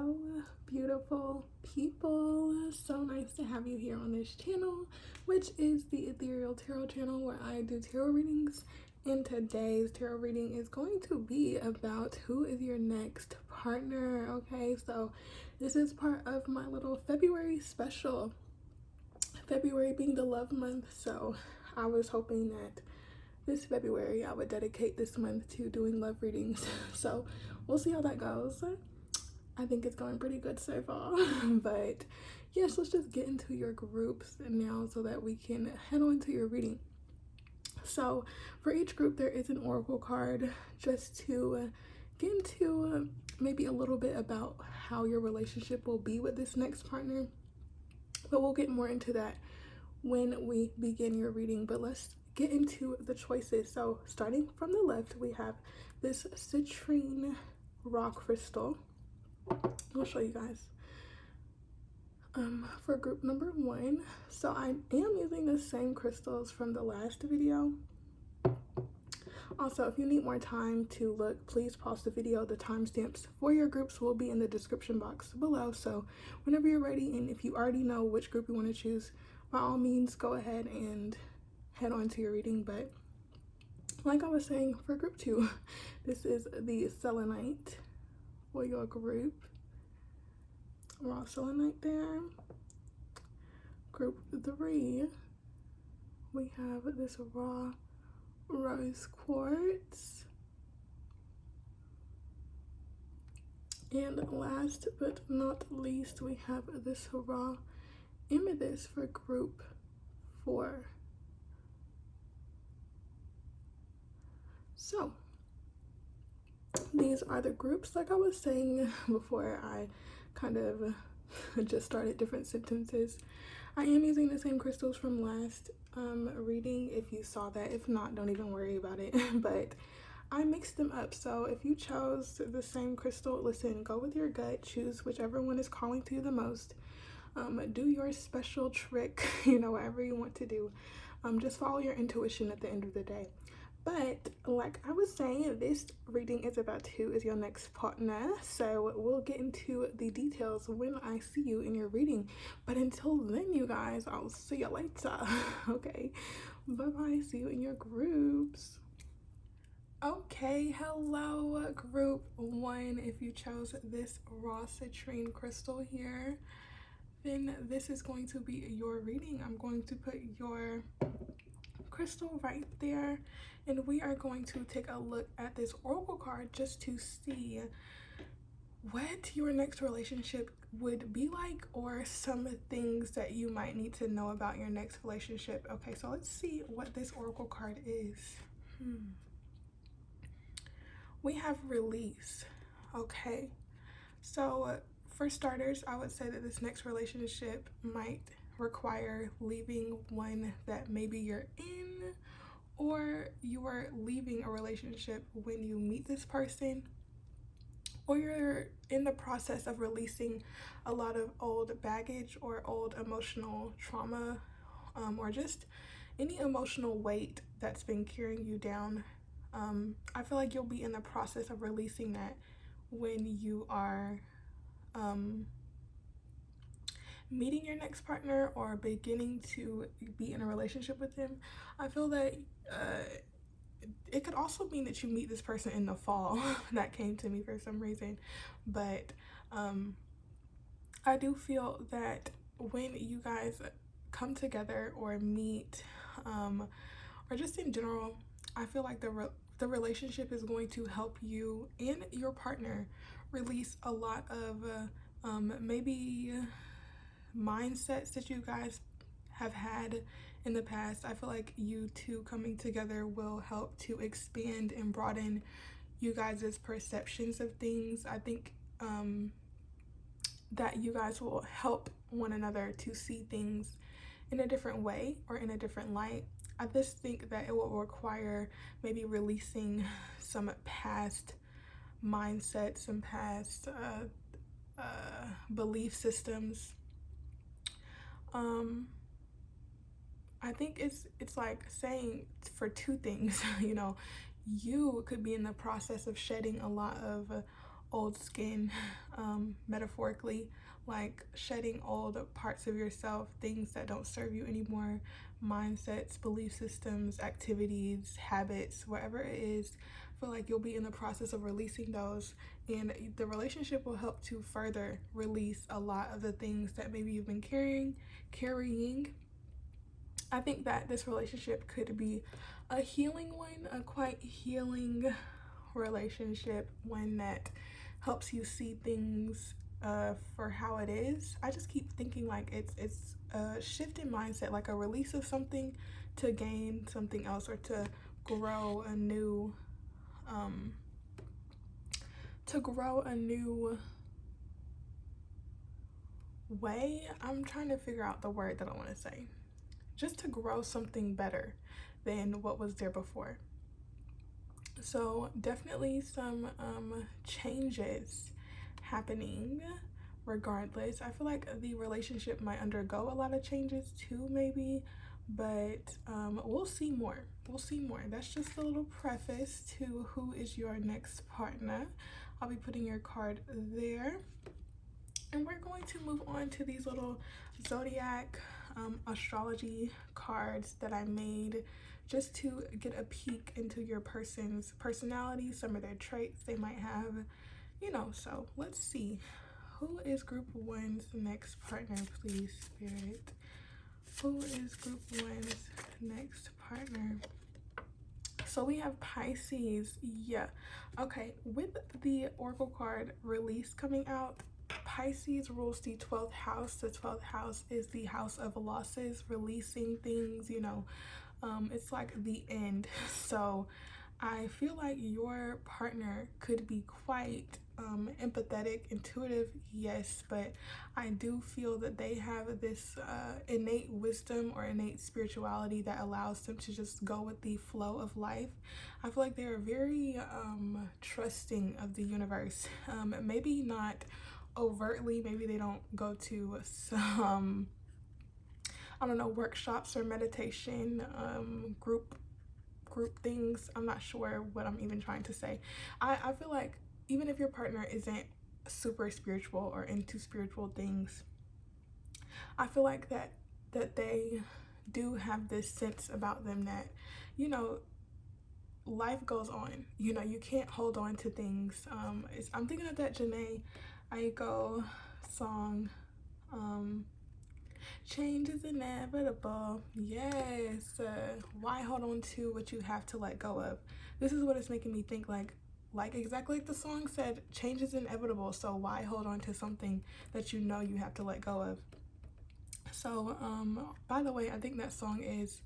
Hello, beautiful people. So nice to have you here on this channel, which is the Ethereal Tarot channel where I do tarot readings. And today's tarot reading is going to be about who is your next partner. Okay, so this is part of my little February special. February being the love month, so I was hoping that this February I would dedicate this month to doing love readings. So we'll see how that goes. I think it's going pretty good so far. But yes, let's just get into your groups now so that we can head on to your reading. So for each group there is an oracle card just to get into maybe a little bit about how your relationship will be with this next partner, but we'll get more into that when we begin your reading. But let's get into the choices. So starting from the left, we have this citrine raw crystal. I'll show you guys for group number 1. So I am using the same crystals from the last video. Also, if you need more time to look, please pause the video. The timestamps for your groups will be in the description box below, so whenever you're ready, and if you already know which group you want to choose, by all means go ahead and head on to your reading. But like I was saying, for group 2, this is the selenite for your group. Raw selenite there. Group 3, we have this raw rose quartz. And last but not least, we have this raw amethyst for group 4. So these are the groups. Like I was saying before I kind of just started different sentences, I am using the same crystals from last reading, if you saw that. If not, don't even worry about it. But I mixed them up, so if you chose the same crystal, listen, go with your gut, choose whichever one is calling to you the most. Do your special trick, you know, whatever you want to do. Just follow your intuition at the end of the day. But like I was saying, this reading is about who is your next partner, so we'll get into the details when I see you in your reading. But until then, you guys, I'll see you later. Okay, bye bye. See you in your groups. Okay, hello group 1. If you chose this raw citrine crystal here, then this is going to be your reading. I'm going to put your crystal right there, and we are going to take a look at this oracle card just to see what your next relationship would be like, or some things that you might need to know about your next relationship. Okay, so let's see what this oracle card is. We have release. Okay, so for starters, I would say that this next relationship might require leaving one that maybe you're in, or you are leaving a relationship when you meet this person, or you're in the process of releasing a lot of old baggage or old emotional trauma, or just any emotional weight that's been carrying you down. I feel like you'll be in the process of releasing that when you are meeting your next partner or beginning to be in a relationship with them. I feel that it could also mean that you meet this person in the fall. That came to me for some reason. But I do feel that when you guys come together or meet, or just in general, I feel like the relationship is going to help you and your partner release a lot of maybe mindsets that you guys have had in the past. I feel like you two coming together will help to expand and broaden you guys' perceptions of things. I think that you guys will help one another to see things in a different way or in a different light. I just think that it will require maybe releasing some past mindsets, some past belief systems. I think it's like saying for two things, you know, you could be in the process of shedding a lot of old skin, metaphorically, like shedding old parts of yourself, things that don't serve you anymore, mindsets, belief systems, activities, habits, whatever it is. I feel like you'll be in the process of releasing those, and the relationship will help to further release a lot of the things that maybe you've been carrying. I think that this relationship could be a healing one, a quite healing relationship, one that helps you see things for how it is. I just keep thinking like it's a shift in mindset, like a release of something to gain something else, or to grow a new way. I'm trying to figure out the word that I want to say. Just to grow something better than what was there before. So definitely some changes happening regardless. I feel like the relationship might undergo a lot of changes too, maybe, but we'll see more. We'll see more. That's just a little preface to who is your next partner. I'll be putting your card there. And we're going to move on to these little zodiac astrology cards that I made just to get a peek into your person's personality, some of their traits they might have, you know. So let's see. Who is group one's next partner, please, Spirit? Who is group one's next partner? So we have Pisces. Yeah. Okay. With the Oracle card release coming out, Pisces rules the 12th house. The 12th house is the house of losses, releasing things, you know. It's like the end. So I feel like your partner could be quite empathetic, intuitive, yes, but I do feel that they have this innate wisdom or innate spirituality that allows them to just go with the flow of life. I feel like they're very trusting of the universe. Maybe not overtly, maybe they don't go to some, I don't know, workshops or meditation group things. I'm not sure what I'm even trying to say. I feel like even if your partner isn't super spiritual or into spiritual things, I feel like that they do have this sense about them that, you know, life goes on. You know, you can't hold on to things. I'm thinking of that Janae Aiko song, change is inevitable. Yes. Why hold on to what you have to let go of? This is what it's making me think, like exactly like the song said, change is inevitable. So why hold on to something that you know you have to let go of? So by the way, I think that song is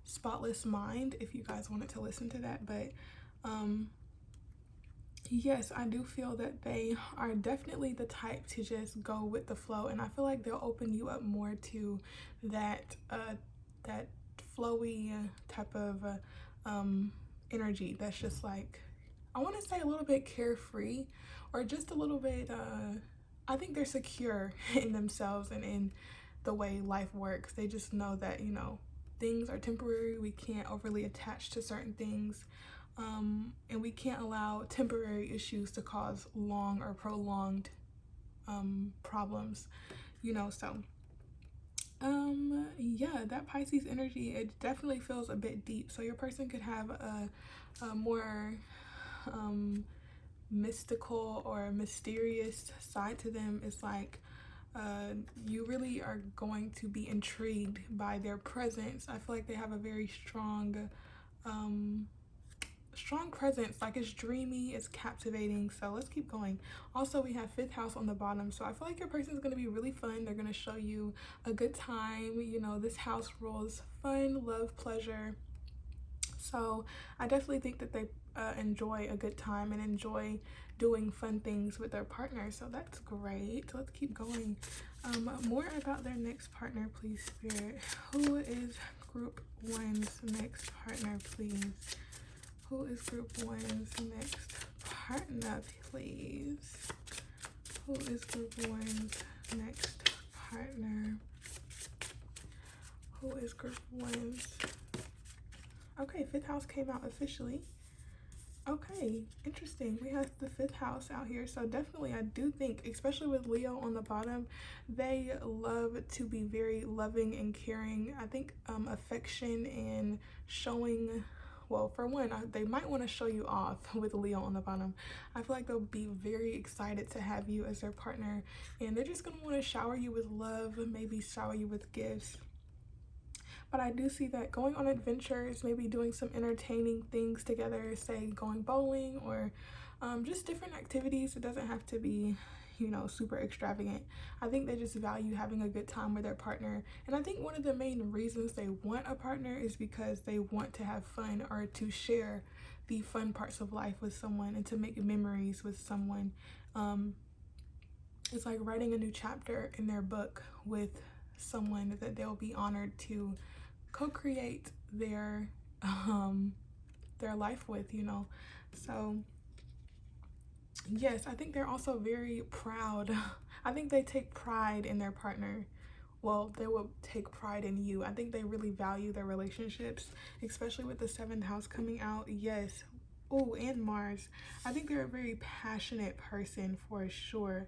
Spotless Mind, if you guys wanted to listen to that. But yes, I do feel that they are definitely the type to just go with the flow, and I feel like they'll open you up more to that that flowy type of energy that's just like, I want to say a little bit carefree, or just a little bit I think they're secure in themselves and in the way life works. They just know that, you know, things are temporary. We can't overly attach to certain things. And we can't allow temporary issues to cause long or prolonged problems, you know. So yeah, that Pisces energy, it definitely feels a bit deep. So your person could have a more mystical or mysterious side to them. It's like you really are going to be intrigued by their presence. I feel like they have a very strong presence, like it's dreamy, it's captivating. So let's keep going. Also, we have 5th house on the bottom, so I feel like your person is going to be really fun. They're going to show you a good time. You know, this house rules fun, love, pleasure. So I definitely think that they enjoy a good time and enjoy doing fun things with their partner. So that's great. Let's keep going. More about their next partner, please, Spirit. Who is group one's next partner, please? Who is group one's next partner, please? Who is group one's next partner? Who is group one's? Okay, 5th house came out officially. Okay, interesting. We have the fifth house out here. So definitely I do think, especially with Leo on the bottom, they love to be very loving and caring. I think affection and showing, well, for one, they might want to show you off with Leo on the bottom. I feel like they'll be very excited to have you as their partner, and they're just going to want to shower you with love, maybe shower you with gifts. But I do see that going on adventures, maybe doing some entertaining things together, say going bowling or just different activities. It doesn't have to be, you know, super extravagant. I think they just value having a good time with their partner. And I think one of the main reasons they want a partner is because they want to have fun or to share the fun parts of life with someone and to make memories with someone. It's like writing a new chapter in their book with someone that they'll be honored to co-create their life with, you know. So yes, I think they're also very proud. I think they take pride in their partner. Well, they will take pride in you. I think they really value their relationships, especially with the seventh house coming out. Yes. Oh, and Mars. I think they're a very passionate person for sure.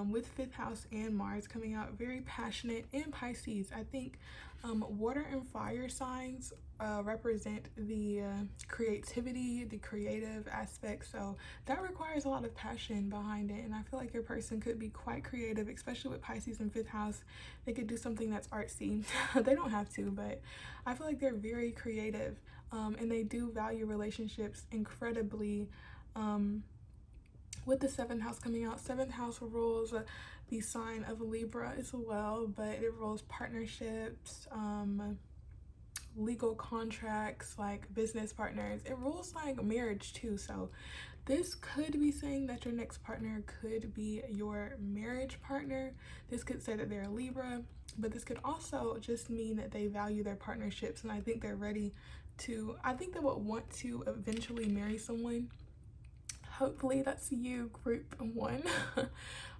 With fifth house and Mars coming out, very passionate. And Pisces, I think water and fire signs represent the creativity, the creative aspect. So that requires a lot of passion behind it. And I feel like your person could be quite creative, especially with Pisces in fifth house. They could do something that's artsy. They don't have to, but I feel like they're very creative, and they do value relationships incredibly. With the seventh house coming out, seventh house rules the sign of Libra as well, but it rules partnerships, legal contracts, like business partners. It rules like marriage too. So this could be saying that your next partner could be your marriage partner. This could say that they're a Libra, but this could also just mean that they value their partnerships, and I think they're ready to, I think they would want to eventually marry someone. Hopefully that's you, group one.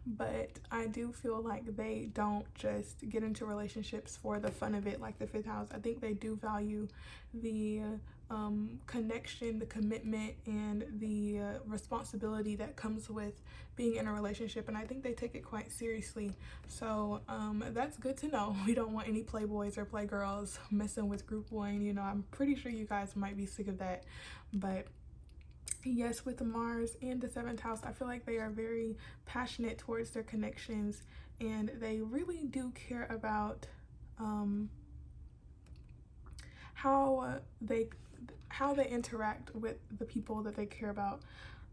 But I do feel like they don't just get into relationships for the fun of it like the fifth house. I think they do value the connection, the commitment, and the responsibility that comes with being in a relationship, and I think they take it quite seriously. So that's good to know. We don't want any playboys or playgirls messing with group one. You know, I'm pretty sure you guys might be sick of that, but yes, with Mars and the seventh house, I feel like they are very passionate towards their connections, and they really do care about how they interact with the people that they care about.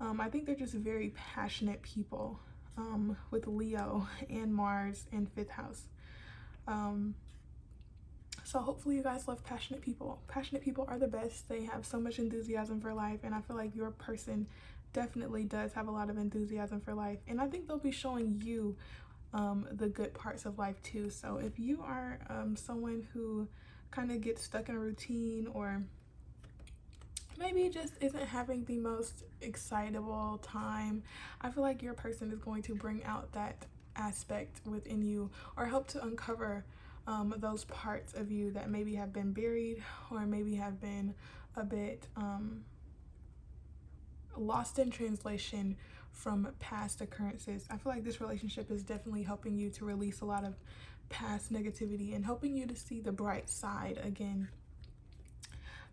I think they're just very passionate people, with Leo and Mars in fifth house. So hopefully you guys love passionate people. Passionate people are the best. They have so much enthusiasm for life, and I feel like your person definitely does have a lot of enthusiasm for life, and I think they'll be showing you the good parts of life too. So if you are someone who kind of gets stuck in a routine, or maybe just isn't having the most excitable time, I feel like your person is going to bring out that aspect within you, or help to uncover those parts of you that maybe have been buried, or maybe have been a bit lost in translation from past occurrences. I feel like this relationship is definitely helping you to release a lot of past negativity and helping you to see the bright side again.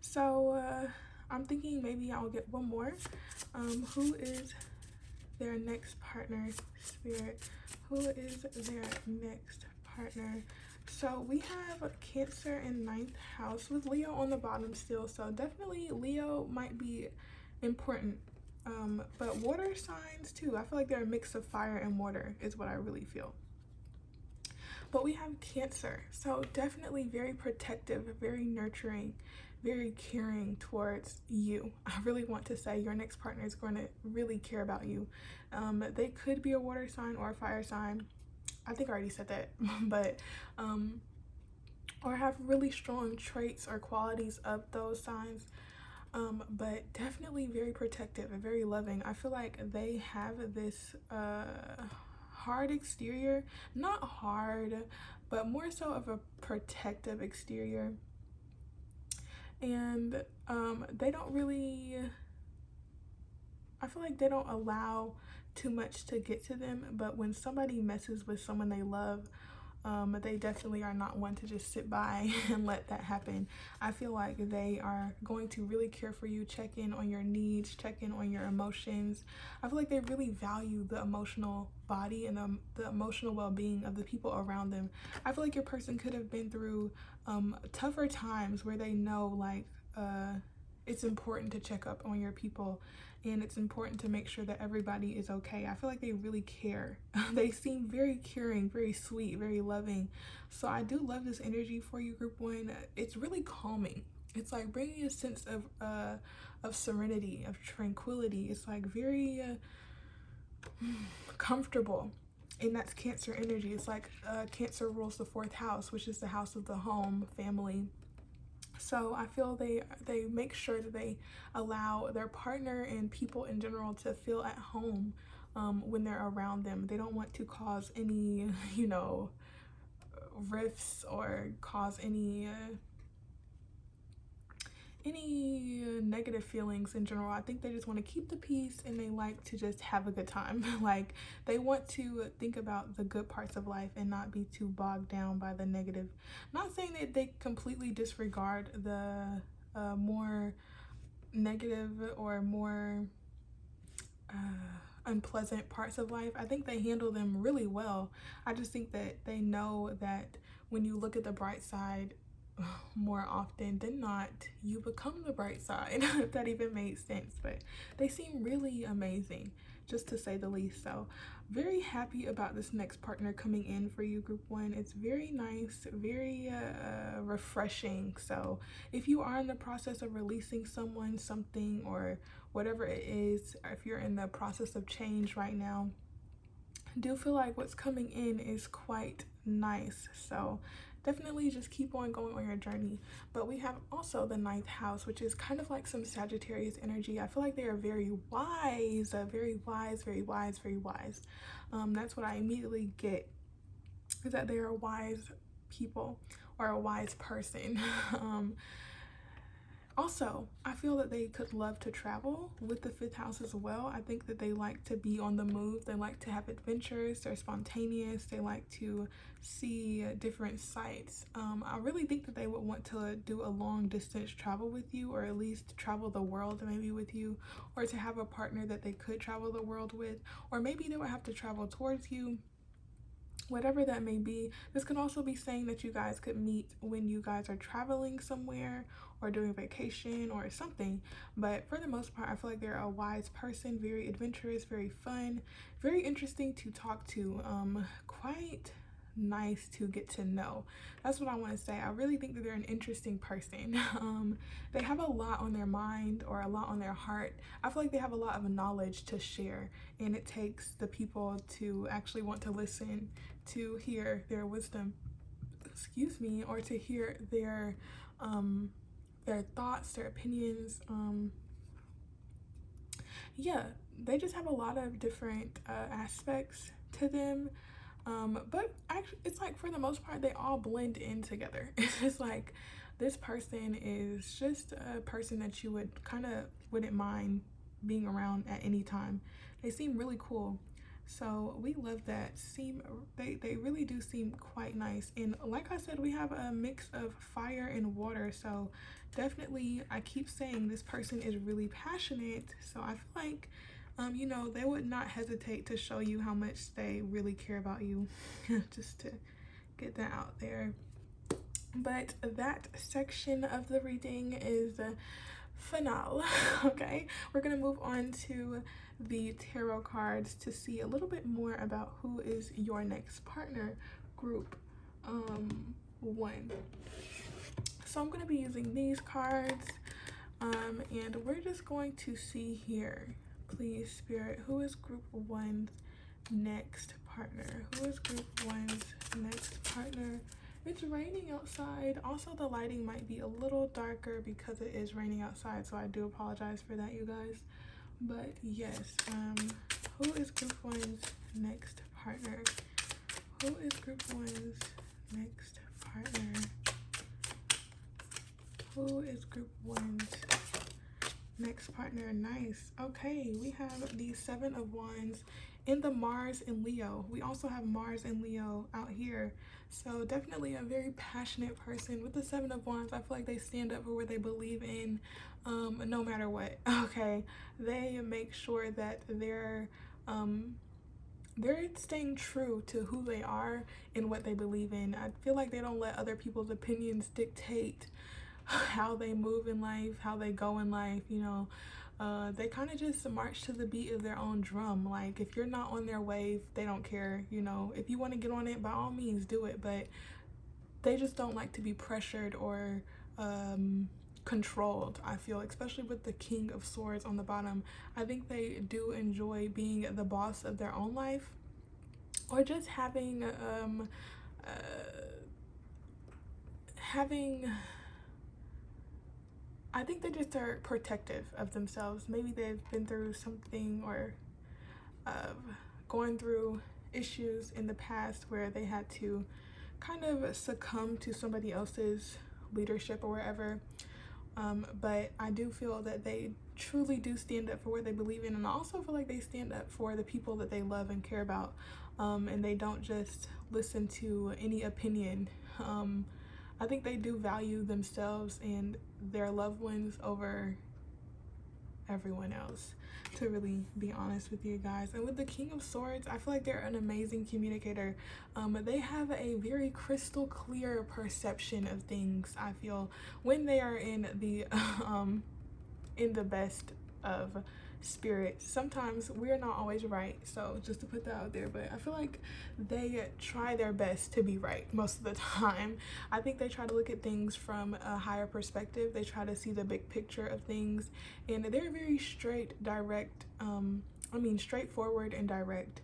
So I'm thinking maybe I'll get one more. Who is their next partner, Spirit? Who is their next partner? So we have Cancer in ninth house with Leo on the bottom still. So definitely Leo might be important. But water signs too. I feel like they're a mix of fire and water is what I really feel. But we have Cancer. So definitely very protective, very nurturing, very caring towards you. I really want to say your next partner is going to really care about you. They could be a water sign or a fire sign. I think I already said that, but or have really strong traits or qualities of those signs, but definitely very protective and very loving. I feel like they have this hard exterior, not hard, but more so of a protective exterior, and they don't really I feel like they don't allow too much to get to them, but when somebody messes with someone they love, they definitely are not one to just sit by and let that happen. I feel like they are going to really care for you, check in on your needs, check in on your emotions. I feel like they really value the emotional body and the emotional well-being of the people around them. I feel like your person could have been through tougher times where they know, like, it's important to check up on your people, and it's important to make sure that everybody is okay. I feel like they really care. They seem very caring, very sweet, very loving. So I do love this energy for you, group one. It's really calming. It's like bringing a sense of serenity, of tranquility. It's like very comfortable. And that's Cancer energy. It's like Cancer rules the 4th house, which is the house of the home, family. So I feel they make sure that they allow their partner and people in general to feel at home when they're around them. They don't want to cause any, you know, rifts or cause any negative feelings in general. I think they just want to keep the peace, and they like to just have a good time. Like, they want to think about the good parts of life and not be too bogged down by the negative. I'm not saying that they completely disregard the more negative or more unpleasant parts of life. I think they handle them really well. I just think that they know that when you look at the bright side, more often than not, you become the bright side. If that even made sense. But they seem really amazing, just to say the least. So very happy about this next partner coming in for you, group one. It's very nice, very refreshing. So if you are in the process of releasing someone, something, or whatever it is, or if you're in the process of change right now, I do feel like what's coming in is quite nice. So definitely just keep on going on your journey. But we have also the 9th house, which is kind of like some Sagittarius energy. I feel like they are very wise, very wise, very wise, very wise. That's what I immediately get, is that they are wise people or a wise person. Also, I feel that they could love to travel with the 5th house as well. I think that they like to be on the move. They like to have adventures. They're spontaneous. They like to see different sights. I really think that they would want to do a long distance travel with you, or at least travel the world maybe with you, or to have a partner that they could travel the world with, or maybe they would have to travel towards you. Whatever that may be. This can also be saying that you guys could meet when you guys are traveling somewhere or doing vacation or something. But for the most part, I feel like they're a wise person, very adventurous, very fun, very interesting to talk to, quite nice to get to know. That's what I want to say. I really think that they're an interesting person. They have a lot on their mind, or a lot on their heart. I feel like they have a lot of knowledge to share, and it takes the people to actually want to listen, to hear their wisdom, excuse me, or to hear their thoughts, their opinions. Yeah, they just have a lot of different aspects to them. But actually, it's like for the most part, they all blend in together. It's just like this person is just a person that you would kind of wouldn't mind being around at any time. They seem really cool. So we love that. They really do seem quite nice. And like I said, we have a mix of fire and water. So definitely, I keep saying this person is really passionate. So I feel like you know, they would not hesitate to show you how much they really care about you. Just to get that out there. But that section of the reading is finale. Okay, we're gonna move on to the tarot cards to see a little bit more about who is your next partner, group one. So I'm gonna be using these cards, and we're just going to see here. Please, Spirit, who is group one's next partner? Who is group one's next partner? It's raining outside. Also, the lighting might be a little darker because it is raining outside, so I do apologize for that, you guys. But yes, who is group one's next partner? Who is group one's next partner? Who is group one's Next partner, nice. Okay, we have the Seven of Wands in the Mars and Leo. We also have Mars and Leo out here. So definitely a very passionate person. With the Seven of Wands, I feel like they stand up for what they believe in, no matter what. Okay, they make sure that they're staying true to who they are and what they believe in. I feel like they don't let other people's opinions dictate how they move in life, how they go in life, you know. They kind of just march to the beat of their own drum. Like, if you're not on their wave, they don't care, you know. If you want to get on it, by all means, do it. But they just don't like to be pressured or controlled, I feel, especially with the King of Swords on the bottom. I think they do enjoy being the boss of their own life, or just having I think they just are protective of themselves. Maybe they've been through something, or going through issues in the past where they had to kind of succumb to somebody else's leadership or wherever. But I do feel that they truly do stand up for what they believe in, and I also feel like they stand up for the people that they love and care about, and they don't just listen to any opinion. I think they do value themselves and their loved ones over everyone else, to really be honest with you guys. And with the King of Swords, I feel like they're an amazing communicator. They have a very crystal clear perception of things, I feel, when they are in the best of spirit. Sometimes we're not always right, so just to put that out there, but I feel like they try their best to be right most of the time. I think they try to look at things from a higher perspective. They try to see the big picture of things, and they're very straightforward and direct.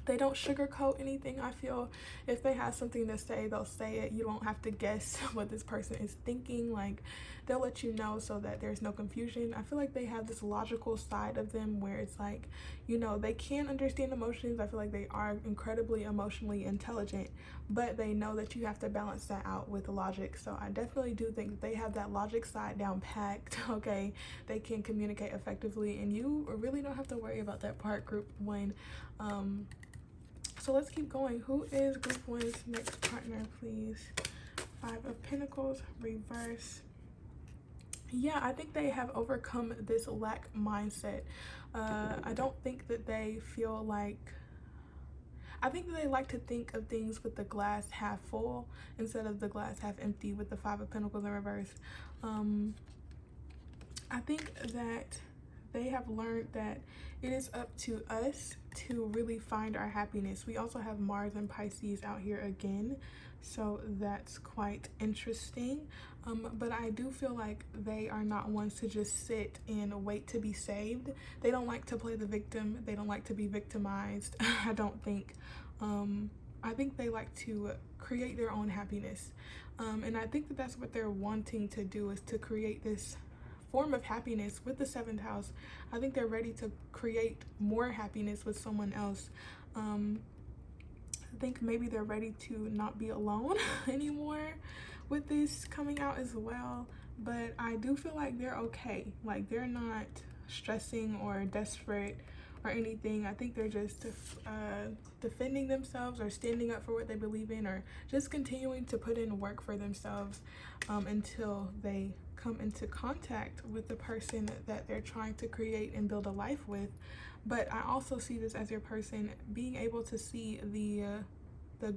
They don't sugarcoat anything, I feel. If they have something to say, they'll say it. You don't have to guess what this person is thinking. Like, they'll let you know so that there's no confusion. I feel like they have this logical side of them where it's like, you know, they can understand emotions. I feel like they are incredibly emotionally intelligent, but they know that you have to balance that out with logic. So I definitely do think that they have that logic side down packed, okay? They can communicate effectively, and you really don't have to worry about that part, group one. So let's keep going. Who is group one's next partner, please? Five of Pentacles, reverse. Yeah, I think they have overcome this lack mindset. I don't think that they feel like... I think that they like to think of things with the glass half full instead of the glass half empty with the Five of Pentacles in reverse. I think that they have learned that it is up to us to really find our happiness. We also have Mars and Pisces out here again, so that's quite interesting. But I do feel like they are not ones to just sit and wait to be saved. They don't like to play the victim. They don't like to be victimized. I don't think. I think they like to create their own happiness. And I think that that's what they're wanting to do, is to create this form of happiness with the seventh house. I think they're ready to create more happiness with someone else. I think maybe they're ready to not be alone anymore with this coming out as well. But I do feel like they're okay. Like, they're not stressing or desperate or anything. I think they're just defending themselves, or standing up for what they believe in, or just continuing to put in work for themselves until they come into contact with the person that they're trying to create and build a life with. But I also see this as your person being able to see the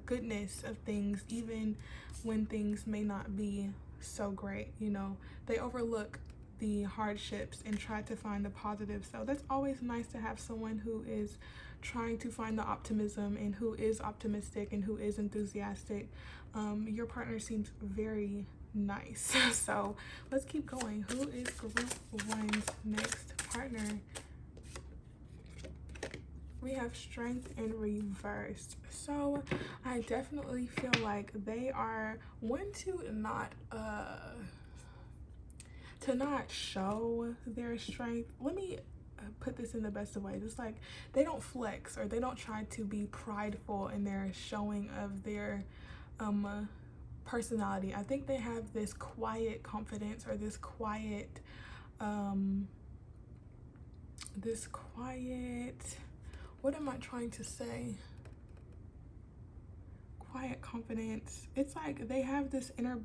goodness of things, even when things may not be so great. You know, they overlook the hardships and try to find the positive. So that's always nice to have someone who is trying to find the optimism, and who is optimistic, and who is enthusiastic. Your partner seems very nice. So let's keep going. Who is group one's next partner? We have Strength in reverse. So I definitely feel like they are one to not show their strength. Let me put this in the best of ways. It's like they don't flex, or they don't try to be prideful in their showing of their personality. I think they have this quiet confidence, or this quiet this quiet, what am I trying to say? Quiet confidence. It's like they have this inner,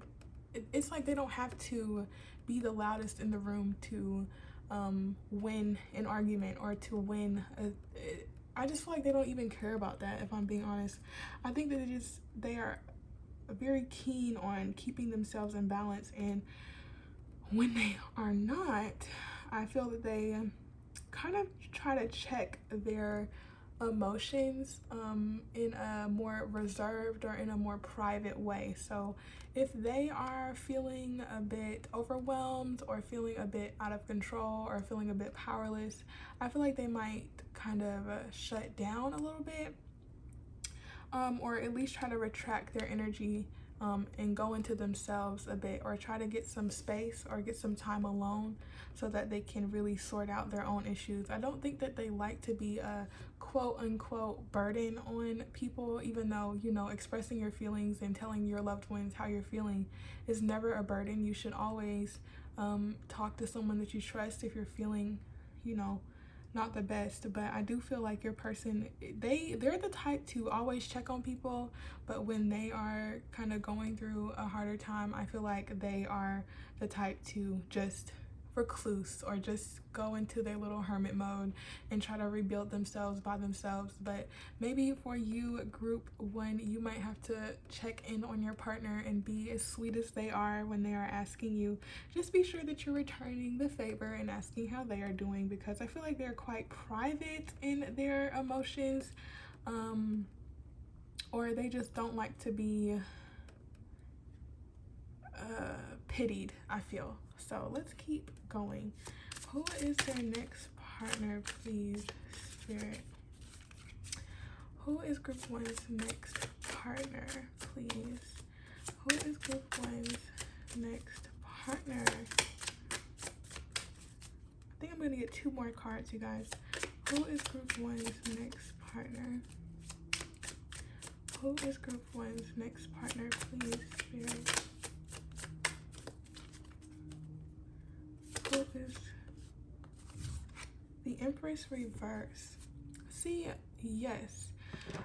it's like they don't have to be the loudest in the room to win an argument or to win I just feel like they don't even care about that, if I'm being honest. I think that they are very keen on keeping themselves in balance, and when they are not, I feel that they kind of try to check their emotions in a more reserved or in a more private way. So if they are feeling a bit overwhelmed or feeling a bit out of control or feeling a bit powerless, I feel like they might kind of shut down a little bit, or at least try to retract their energy and go into themselves a bit, or try to get some space or get some time alone so that they can really sort out their own issues. I don't think that they like to be a quote unquote burden on people, even though, you know, expressing your feelings and telling your loved ones how you're feeling is never a burden. You should always talk to someone that you trust if you're feeling, you know, not the best. But I do feel like your person, they're the type to always check on people, but when they are kind of going through a harder time, I feel like they are the type to just recluse or just go into their little hermit mode and try to rebuild themselves by themselves. But maybe for you, group one, you might have to check in on your partner and be as sweet as they are when they are asking you. Just be sure that you're returning the favor and asking how they are doing, because I feel like they're quite private in their emotions, or they just don't like to be pitied, I feel. So let's keep going. Who is their next partner, please, Spirit? Who is group one's next partner, please? Who is group one's next partner? I think I'm going to get 2 more cards, you guys. Who is group one's next partner? Who is group one's next partner, please, Spirit? Who is the Empress reverse? See, yes.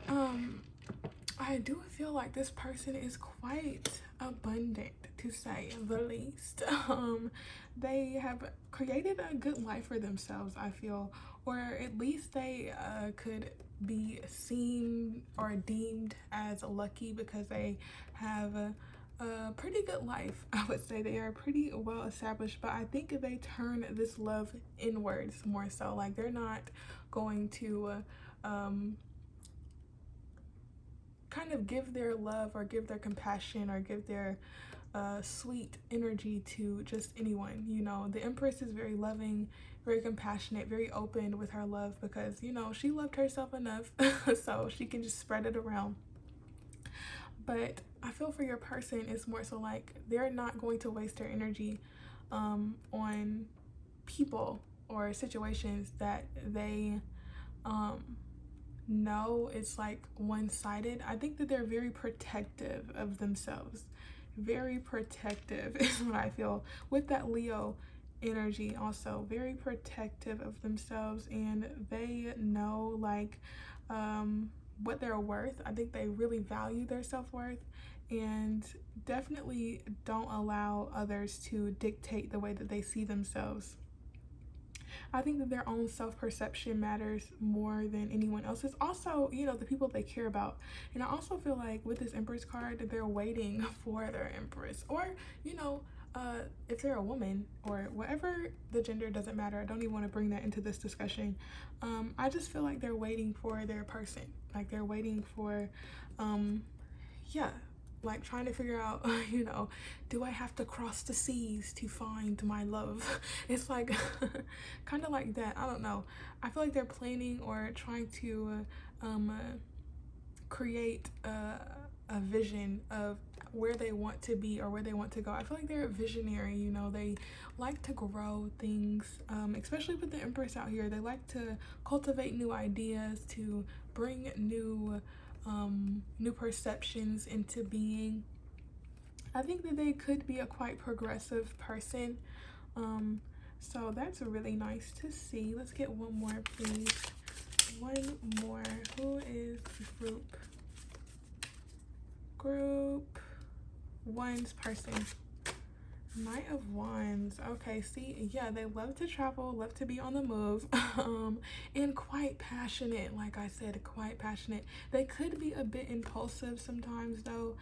I do feel like this person is quite abundant, to say the least. They have created a good life for themselves, I feel, or at least they could be seen or deemed as lucky because they have a pretty good life. I would say they are pretty well established, but I think they turn this love inwards more so. Like, they're not going to kind of give their love or give their compassion or give their sweet energy to just anyone. You know, the Empress is very loving, very compassionate, very open with her love, because, you know, she loved herself enough so she can just spread it around. But I feel for your person, it's more so like they're not going to waste their energy on people or situations that they know it's like one-sided. I think that they're very protective of themselves. Very protective is what I feel with that Leo energy. Also very protective of themselves, and they know like what they're worth. I think they really value their self-worth and definitely don't allow others to dictate the way that they see themselves. I think that their own self-perception matters more than anyone else's. Also, you know, the people they care about. And I also feel like with this Empress card, that they're waiting for their Empress. Or, you know, if they're a woman or whatever the gender, doesn't matter. I don't even want to bring that into this discussion. I just feel like they're waiting for their person. Like, they're waiting for, yeah, like trying to figure out, you know, do I have to cross the seas to find my love? It's like kind of like that. I don't know. I feel like they're planning or trying to create a vision of where they want to be or where they want to go. I feel like they're a visionary, you know, they like to grow things, especially with the Empress out here. They like to cultivate new ideas, to bring new perceptions into being. I think that they could be a quite progressive person. So that's really nice to see. Let's get one more, please. One more. Who is group? Group one's person. Knight of Wands. Okay, see, yeah, they love to travel, love to be on the move, and quite passionate. Like I said, quite passionate. They could be a bit impulsive sometimes, though.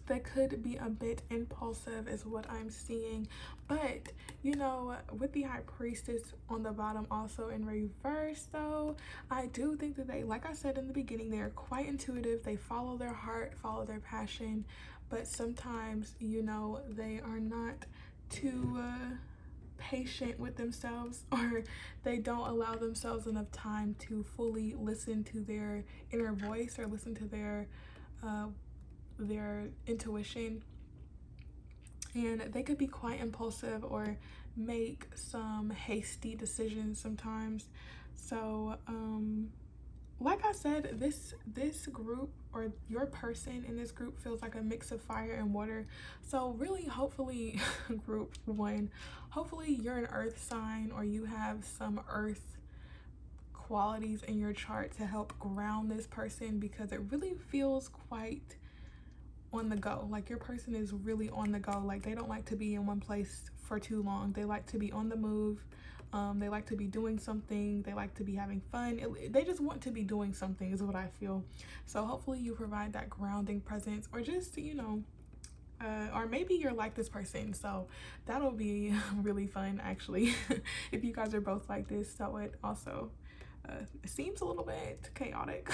They could be a bit impulsive is what I'm seeing, but you know, with the High Priestess on the bottom also in reverse, though, I do think that they, like I said in the beginning, they are quite intuitive. They follow their heart, follow their passion, but sometimes, you know, they are not too patient with themselves, or they don't allow themselves enough time to fully listen to their inner voice or listen to their intuition, and they could be quite impulsive or make some hasty decisions sometimes. So like I said, this group, or your person in this group, feels like a mix of fire and water. So really, hopefully, group one, hopefully you're an earth sign, or you have some earth qualities in your chart to help ground this person, because it really feels quite on the go. Like your person is really on the go. Like they don't like to be in one place for too long. They like to be on the move. They like to be doing something. They like to be having fun. They just want to be doing something is what I feel. So hopefully you provide that grounding presence, or just, you know, or maybe you're like this person. So that'll be really fun, actually, if you guys are both like this. So it also seems a little bit chaotic.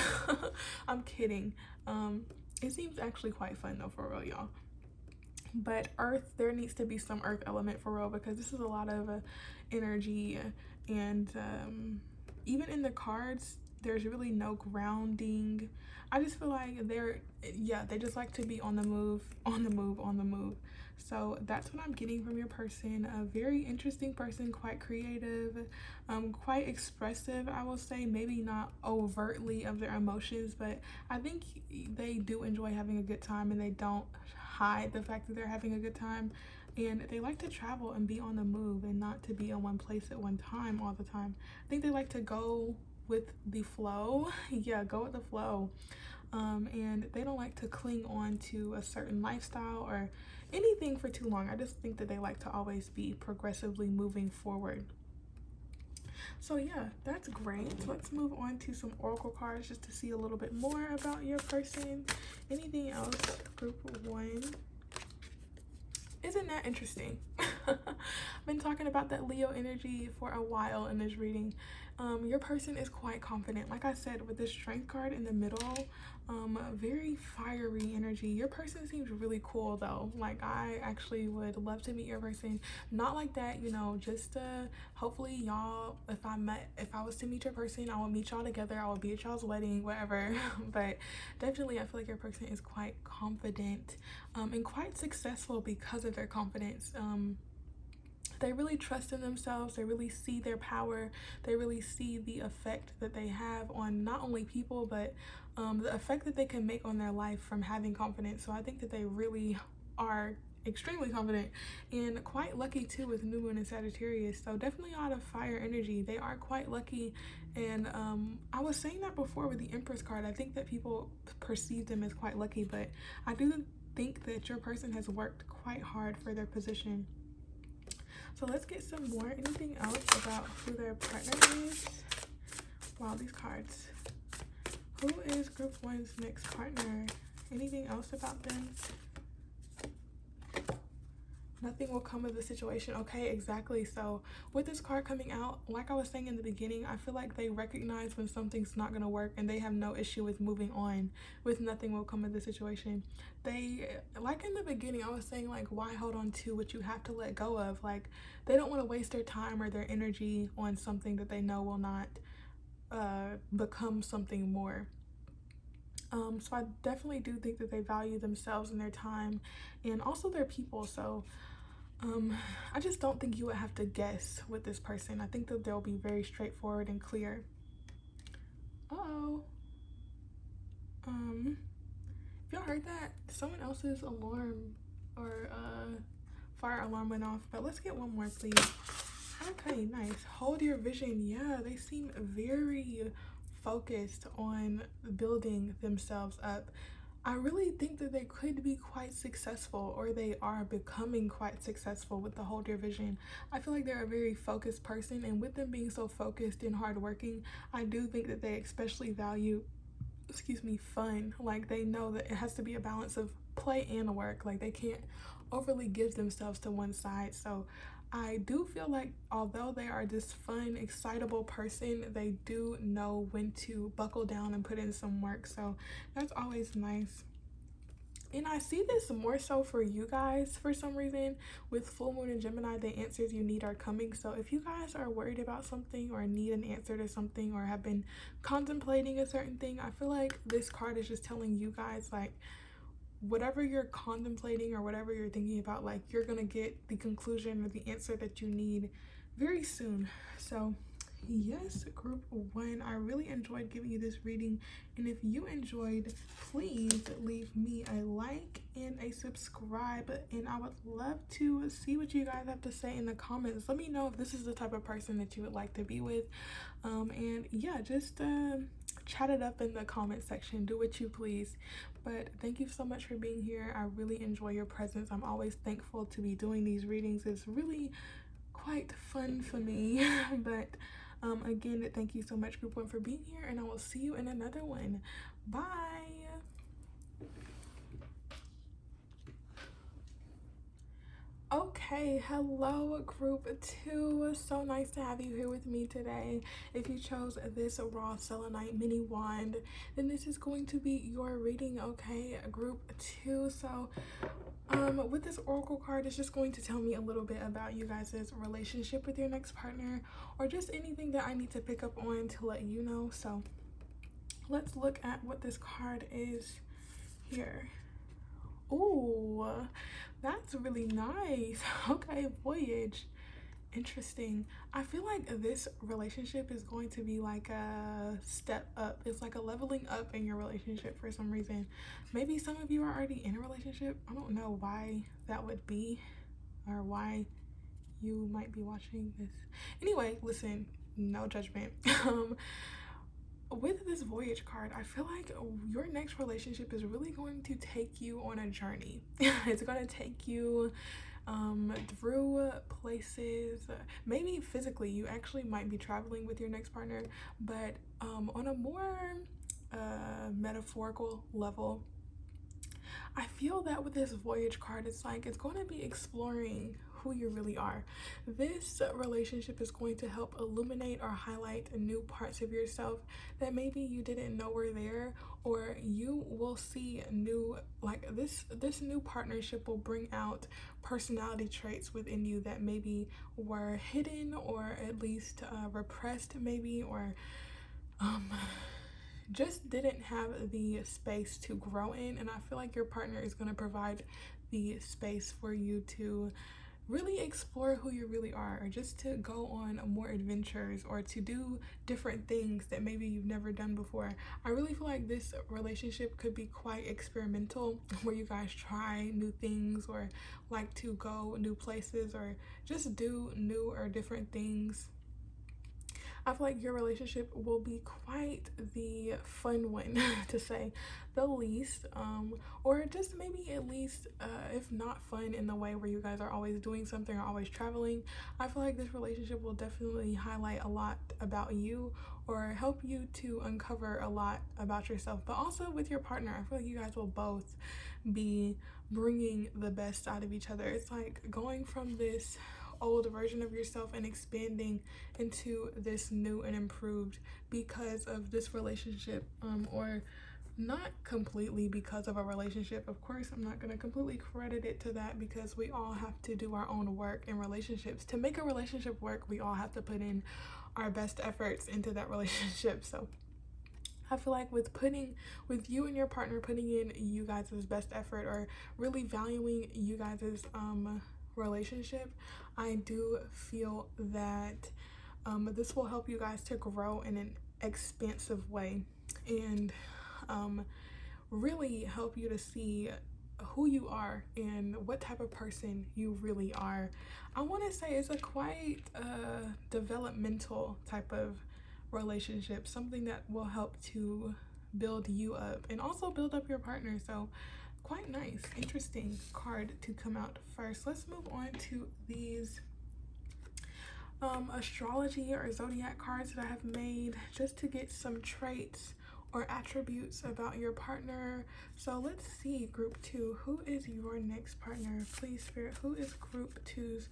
I'm kidding. It seems actually quite fun though, for real, y'all. But earth, there needs to be some earth element for real, because this is a lot of energy, and even in the cards there's really no grounding. I just feel like they just like to be on the move, on the move, on the move. So that's what I'm getting from your person. A very interesting person, quite creative, quite expressive, I will say. Maybe not overtly of their emotions, but I think they do enjoy having a good time, and they don't hide the fact that they're having a good time. And they like to travel and be on the move, and not to be in one place at one time all the time. I think they like to go with the flow. Yeah, go with the flow. And they don't like to cling on to a certain lifestyle or anything for too long. I just think that they like to always be progressively moving forward. So yeah, that's great. Let's move on to some oracle cards just to see a little bit more about your person. Anything else, group one? Isn't that interesting? I've been talking about that Leo energy for a while in this reading. Your person is quite confident. Like I said, with this strength card in the middle, very fiery energy. Your person seems really cool though. Like I actually would love to meet your person. Not like that, you know, just hopefully y'all, if I was to meet your person, I will meet y'all together. I will be at y'all's wedding, whatever. But definitely I feel like your person is quite confident, and quite successful because of their confidence. They really trust in themselves. They really see their power. They really see the effect that they have on not only people, but the effect that they can make on their life from having confidence. So I think that they really are extremely confident, and quite lucky too with new moon and Sagittarius. So definitely a lot of fire energy. They are quite lucky. And I was saying that before with the Empress card. I think that people perceive them as quite lucky, but I do think that your person has worked quite hard for their position. So let's get some more. Anything else about who their partner is? Wow, these cards. Who is group one's next partner? Anything else about them? Nothing will come of the situation. Okay, exactly. So with this card coming out, like I was saying in the beginning, I feel like they recognize when something's not going to work, and they have no issue with moving on, with nothing will come of the situation. They, like in the beginning, I was saying, like, why hold on to what you have to let go of? Like, they don't want to waste their time or their energy on something that they know will not become something more. So I definitely do think that they value themselves and their time, and also their people. So I just don't think you would have to guess with this person. I think that they'll be very straightforward and clear. Uh-oh. If y'all heard that, someone else's alarm or fire alarm went off, but let's get one more, please. Okay, nice. Hold your vision. Yeah, they seem very focused on building themselves up. I really think that they could be quite successful, or they are becoming quite successful with the hold your vision. I feel like they're a very focused person, and with them being so focused and hardworking, I do think that they especially value, excuse me, fun. Like, they know that it has to be a balance of play and work. Like, they can't overly give themselves to one side. So I do feel like although they are this fun, excitable person, they do know when to buckle down and put in some work. So that's always nice. And I see this more so for you guys for some reason. With full moon in Gemini, the answers you need are coming. So if you guys are worried about something or need an answer to something or have been contemplating a certain thing, I feel like this card is just telling you guys, like, whatever you're contemplating or whatever you're thinking about, like, you're gonna get the conclusion or the answer that you need very soon. So yes, group one, I really enjoyed giving you this reading, and if you enjoyed, please leave me a like and a subscribe, and I would love to see what you guys have to say in the comments. Let me know if this is the type of person that you would like to be with, and yeah, just chat it up in the comment section. Do what you please. But thank you so much for being here. I really enjoy your presence. I'm always thankful to be doing these readings. It's really quite fun for me. But again, thank you so much, group one, for being here, and I will see you in another one. Bye. Okay, hello group two. So nice to have you here with me today. If you chose this raw selenite mini wand, then this is going to be your reading, okay, group two. So with this oracle card, it's just going to tell me a little bit about you guys' relationship with your next partner, or just anything that I need to pick up on to let you know. So let's look at what this card is here. Ooh, that's really nice. Okay, voyage. Interesting. I feel like this relationship is going to be like a step up. It's like a leveling up in your relationship for some reason. Maybe some of you are already in a relationship. I don't know why that would be, or why you might be watching this. Anyway, listen, no judgment. With this voyage card, I feel like your next relationship is really going to take you on a journey. It's going to take you through places. Maybe physically you actually might be traveling with your next partner, but on a more metaphorical level, I feel that with this voyage card, it's like it's going to be exploring who you really are. This relationship is going to help illuminate or highlight new parts of yourself that maybe you didn't know were there, or you will see new, like, this new partnership will bring out personality traits within you that maybe were hidden, or at least repressed maybe, or just didn't have the space to grow in. And I feel like your partner is going to provide the space for you to really explore who you really are, or just to go on more adventures, or to do different things that maybe you've never done before. I really feel like this relationship could be quite experimental, where you guys try new things, or like to go new places, or just do new or different things. I feel like your relationship will be quite the fun one, to say the least, or just maybe at least, if not fun in the way where you guys are always doing something or always traveling. I feel like this relationship will definitely highlight a lot about you, or help you to uncover a lot about yourself. But also with your partner, I feel like you guys will both be bringing the best out of each other. It's like going from this old version of yourself and expanding into this new and improved because of this relationship, or not completely because of a relationship. Of course, I'm not going to completely credit it to that, because we all have to do our own work in relationships. To make a relationship work, we all have to put in our best efforts into that relationship. So I feel like with you and your partner putting in you guys' best effort, or really valuing you guys' relationship, I do feel that this will help you guys to grow in an expansive way, and really help you to see who you are and what type of person you really are. I want to say it's a quite developmental type of relationship, something that will help to build you up and also build up your partner. So quite nice, interesting card to come out first. Let's move on to these astrology or zodiac cards that I have made just to get some traits or attributes about your partner. So let's see, group 2, who is your next partner? Please, Spirit, who is group 2's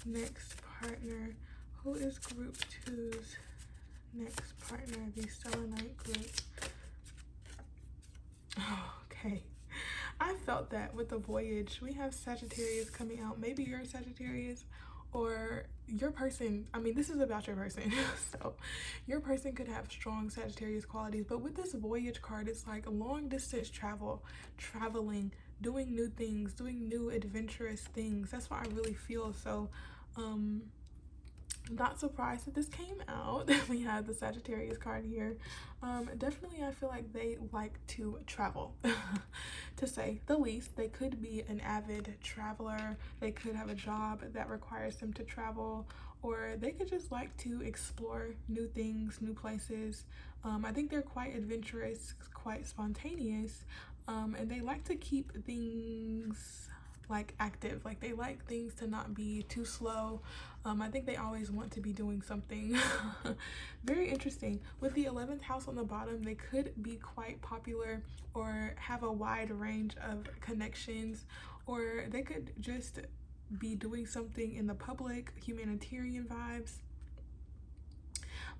next partner? Who is group 2's next partner? The selenite group. Oh, okay. I felt that with the voyage. We have Sagittarius coming out. Maybe you're a Sagittarius, or your person, I mean, this is about your person. So your person could have strong Sagittarius qualities, but with this voyage card, it's like a long distance traveling, doing new things, doing new adventurous things. That's what I really feel. So not surprised that this came out. We have the Sagittarius card here. Definitely I feel like they like to travel, to say the least. They could be an avid traveler, they could have a job that requires them to travel, or they could just like to explore new things, new places. I think they're quite adventurous, quite spontaneous, and they like to keep things like active. Like they like things to not be too slow. I think they always want to be doing something. Very interesting. With the 11th house on the bottom, they could be quite popular or have a wide range of connections, or they could just be doing something in the public, humanitarian vibes.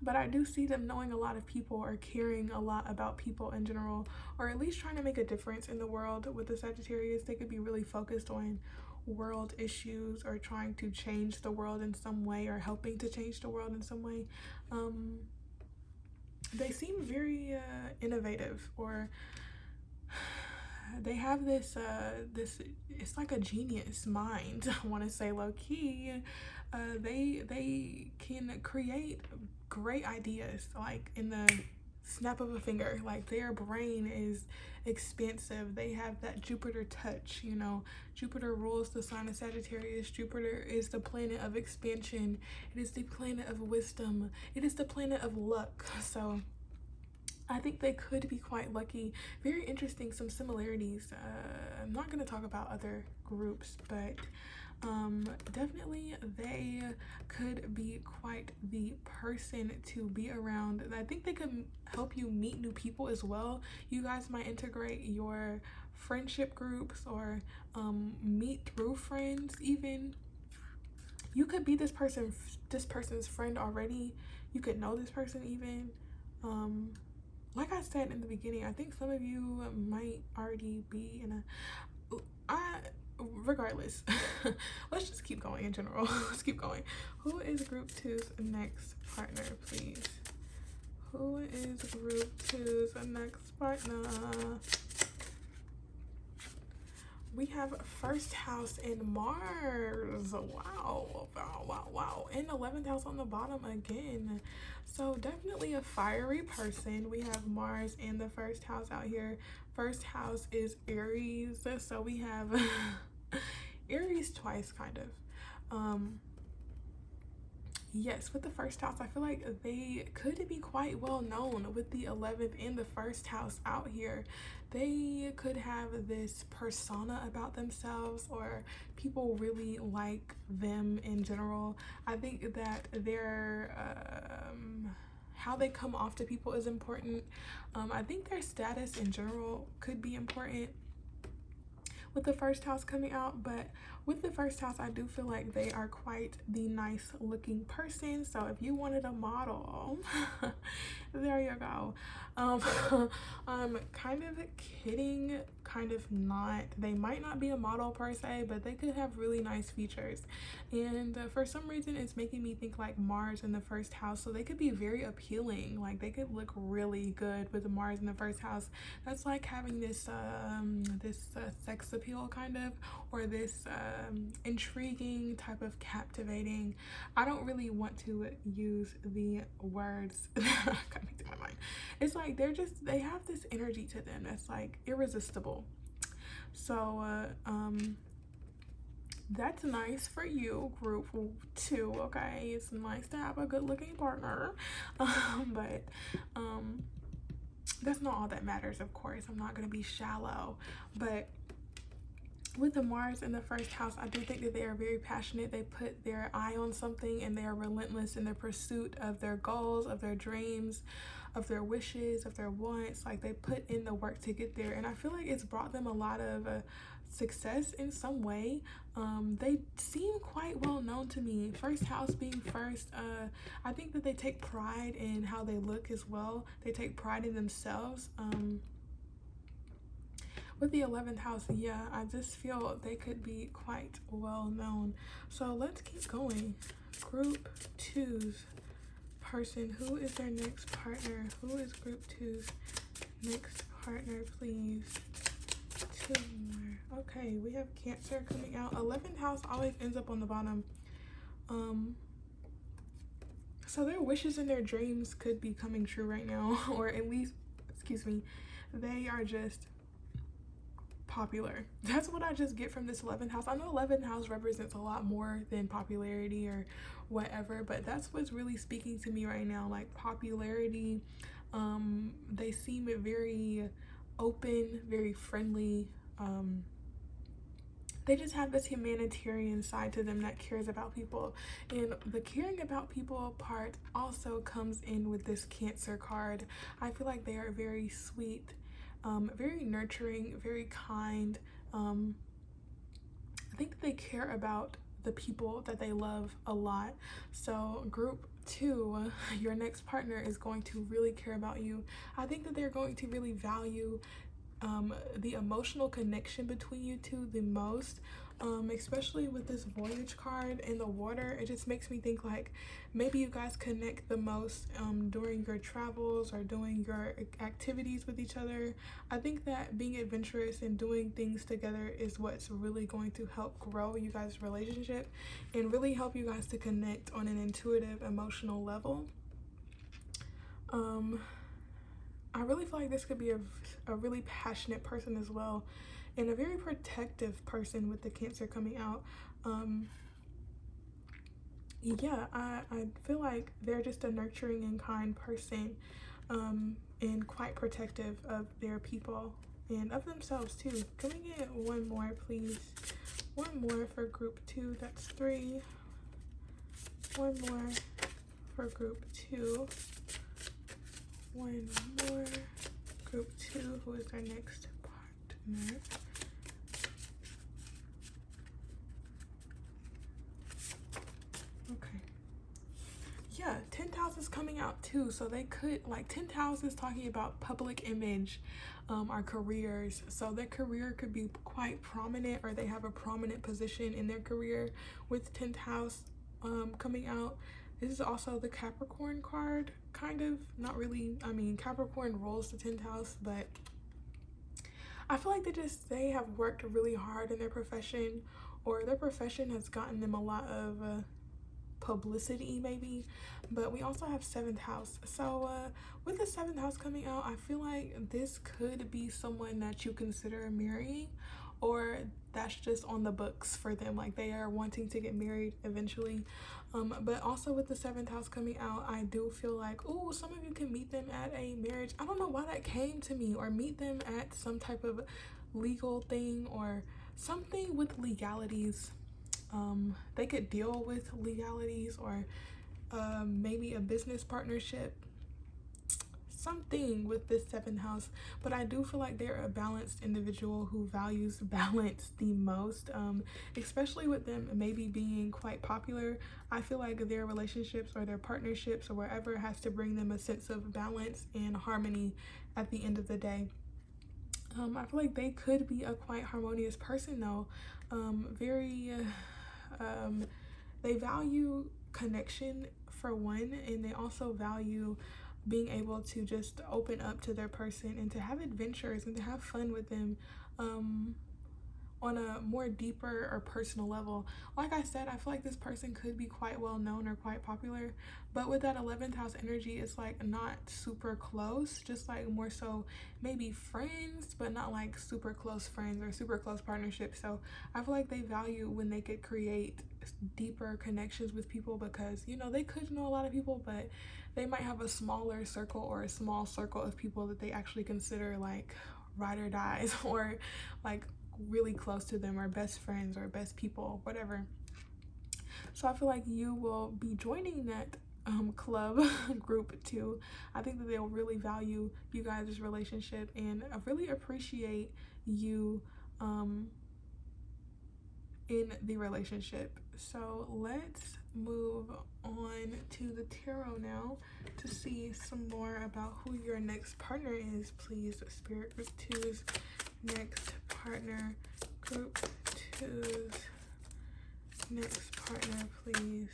But I do see them knowing a lot of people or caring a lot about people in general, or at least trying to make a difference in the world. With the Sagittarius, they could be really focused on world issues or trying to change the world in some way, or helping to change the world in some way. They seem very innovative, or they have this it's like a genius mind. I want to say low key. They can create great ideas like in the snap of a finger. Like their brain is expansive. They have that Jupiter touch, you know. Jupiter rules the sign of Sagittarius. Jupiter is the planet of expansion. It is the planet of wisdom. It is the planet of luck. So I think they could be quite lucky. Very interesting, some similarities. I'm not going to talk about other groups, but definitely they could be quite the person to be around. I think they could help you meet new people as well. You guys might integrate your friendship groups, or meet through friends even. You could be this person's friend already. You could know this person even. Like I said in the beginning, I think some of you might already be in regardless. Let's just keep going in general. Let's keep going. Who is group 2's next partner, please? Who is group 2's next partner? We have first house and Mars. Wow. And 11th house on the bottom again. So definitely a fiery person. We have Mars and the first house out here. First house is Aries. So we have Aries twice, kind of. Yes, with the first house, I feel like they could be quite well known with the 11th and the first house out here. They could have this persona about themselves, or people really like them in general. I think that their how they come off to people is important. I think their status in general could be important with the first house coming out, but with the first house, I do feel like they are quite the nice looking person. So if you wanted a model, there you go. I'm kind of kidding, kind of not. They might not be a model per se, but they could have really nice features. And for some reason, it's making me think like Mars in the first house. So they could be very appealing. Like they could look really good with Mars in the first house. That's like having this sex appeal kind of, or this intriguing type of captivating. I don't really want to use the words coming to my mind. It's like they have this energy to them that's like irresistible. So that's nice for you, group 2. Okay, it's nice to have a good looking partner. But that's not all that matters, of course. I'm not going to be shallow, but with the Mars in the first house, I do think that they are very passionate. They put their eye on something and they are relentless in their pursuit of their goals, of their dreams, of their wishes, of their wants. Like, they put in the work to get there, and I feel like it's brought them a lot of success in some way. They seem quite well known to me. First house being first, I think that they take pride in how they look as well. They take pride in themselves. With the 11th house, yeah, I just feel they could be quite well known. So let's keep going. Group 2's person. Who is their next partner? Who is group 2's next partner, please? 2 more. Okay, we have Cancer coming out. 11th house always ends up on the bottom. So their wishes and their dreams could be coming true right now, or at least, excuse me, they are just popular. That's what I just get from this 11th house. I know 11th house represents a lot more than popularity or whatever, but that's what's really speaking to me right now. Like, popularity. They seem very open, very friendly. They just have this humanitarian side to them that cares about people, and the caring about people part also comes in with this Cancer card. I feel like they are very sweet, very nurturing, very kind. I think that they care about the people that they love a lot. So group 2, your next partner is going to really care about you. I think that they're going to really value the emotional connection between you two the most, especially with this voyage card in the water. It just makes me think like maybe you guys connect the most during your travels or doing your activities with each other. I think that being adventurous and doing things together is what's really going to help grow you guys' relationship and really help you guys to connect on an intuitive, emotional level. I really feel like this could be a really passionate person as well, and a very protective person with the Cancer coming out. Yeah, I feel like they're just a nurturing and kind person, and quite protective of their people and of themselves too. Can we get one more, please? One more for group 2. That's 3. One more for group 2. One more. Group 2, who is our next partner? Okay. Yeah, 10th house is coming out too. So they could, like, 10th house is talking about public image, our careers. So their career could be quite prominent, or they have a prominent position in their career with 10th house coming out. This is also the Capricorn card, kind of. Not really. I mean, Capricorn rules the 10th house, but I feel like they have worked really hard in their profession, or their profession has gotten them a lot of publicity maybe. But we also have 7th house. So with the 7th house coming out, I feel like this could be someone that you consider marrying, or that's just on the books for them, like they are wanting to get married eventually. But also with the 7th house coming out, I do feel like, oh, some of you can meet them at a marriage. I don't know why that came to me, or meet them at some type of legal thing or something with legalities. They could deal with legalities, or maybe a business partnership, something with this 7th house. But I do feel like they're a balanced individual who values balance the most, especially with them maybe being quite popular. I feel like their relationships or their partnerships or wherever has to bring them a sense of balance and harmony at the end of the day. I feel like they could be a quite harmonious person though. They value connection for one, and they also value being able to just open up to their person and to have adventures and to have fun with them. on a more deeper or personal level. Like I said, I feel like this person could be quite well known or quite popular, but with that 11th house energy, it's like not super close, just like more so maybe friends, but not like super close friends or super close partnerships. So I feel like they value when they could create deeper connections with people, because you know they could know a lot of people, but they might have a smaller circle or a small circle of people that they actually consider like ride or dies or like really close to them, or best friends or best people, whatever. So I feel like you will be joining that club group too. I think that they'll really value you guys' relationship and really appreciate you in the relationship. So let's move on to the tarot now to see some more about who your next partner is. Please, Spirit, group twos, next partner, group twos, next partner, please.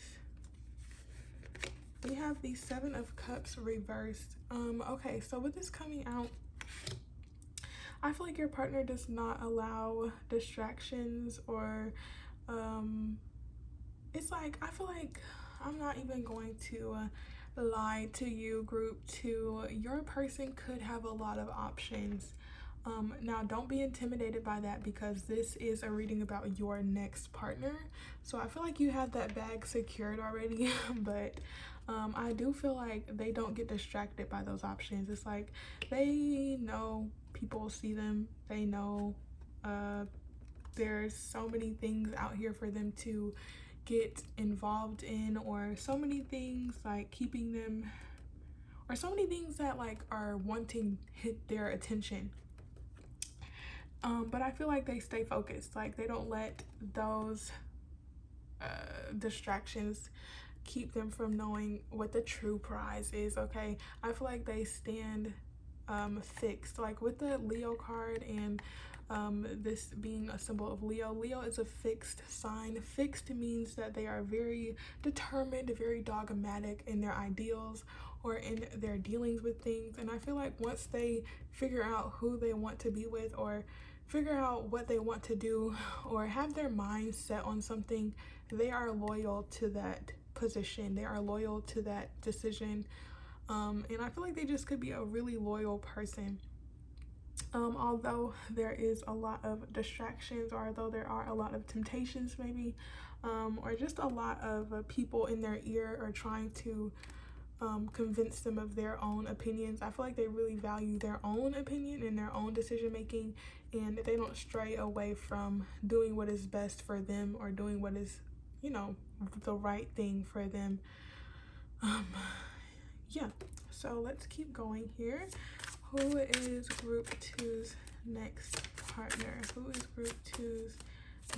We have the 7 of Cups reversed. Okay, so with this coming out, I feel like your partner does not allow distractions, or it's like, I feel like I'm not even going to lie to you, group 2. Your person could have a lot of options. Now, don't be intimidated by that, because this is a reading about your next partner. So I feel like you have that bag secured already, but I do feel like they don't get distracted by those options. It's like they know people see them. They know there's so many things out here for them to get involved in, or so many things like keeping them, or so many things that like are wanting hit their attention. But I feel like they stay focused. Like they don't let those distractions keep them from knowing what the true prize is. Okay, I feel like they stand fixed. Like with the Leo card, and this being a symbol of Leo. Leo is a fixed sign. Fixed means that they are very determined, very dogmatic in their ideals or in their dealings with things. And I feel like once they figure out who they want to be with, or figure out what they want to do, or have their mind set on something, they are loyal to that position. They are loyal to that decision. And I feel like they just could be a really loyal person. Although there is a lot of distractions, or although there are a lot of temptations maybe, or just a lot of people in their ear are trying to convince them of their own opinions. I feel like they really value their own opinion and their own decision making, and they don't stray away from doing what is best for them, or doing what is, you know, the right thing for them. Yeah, so let's keep going here. Who is group 2's next partner? Who is group 2's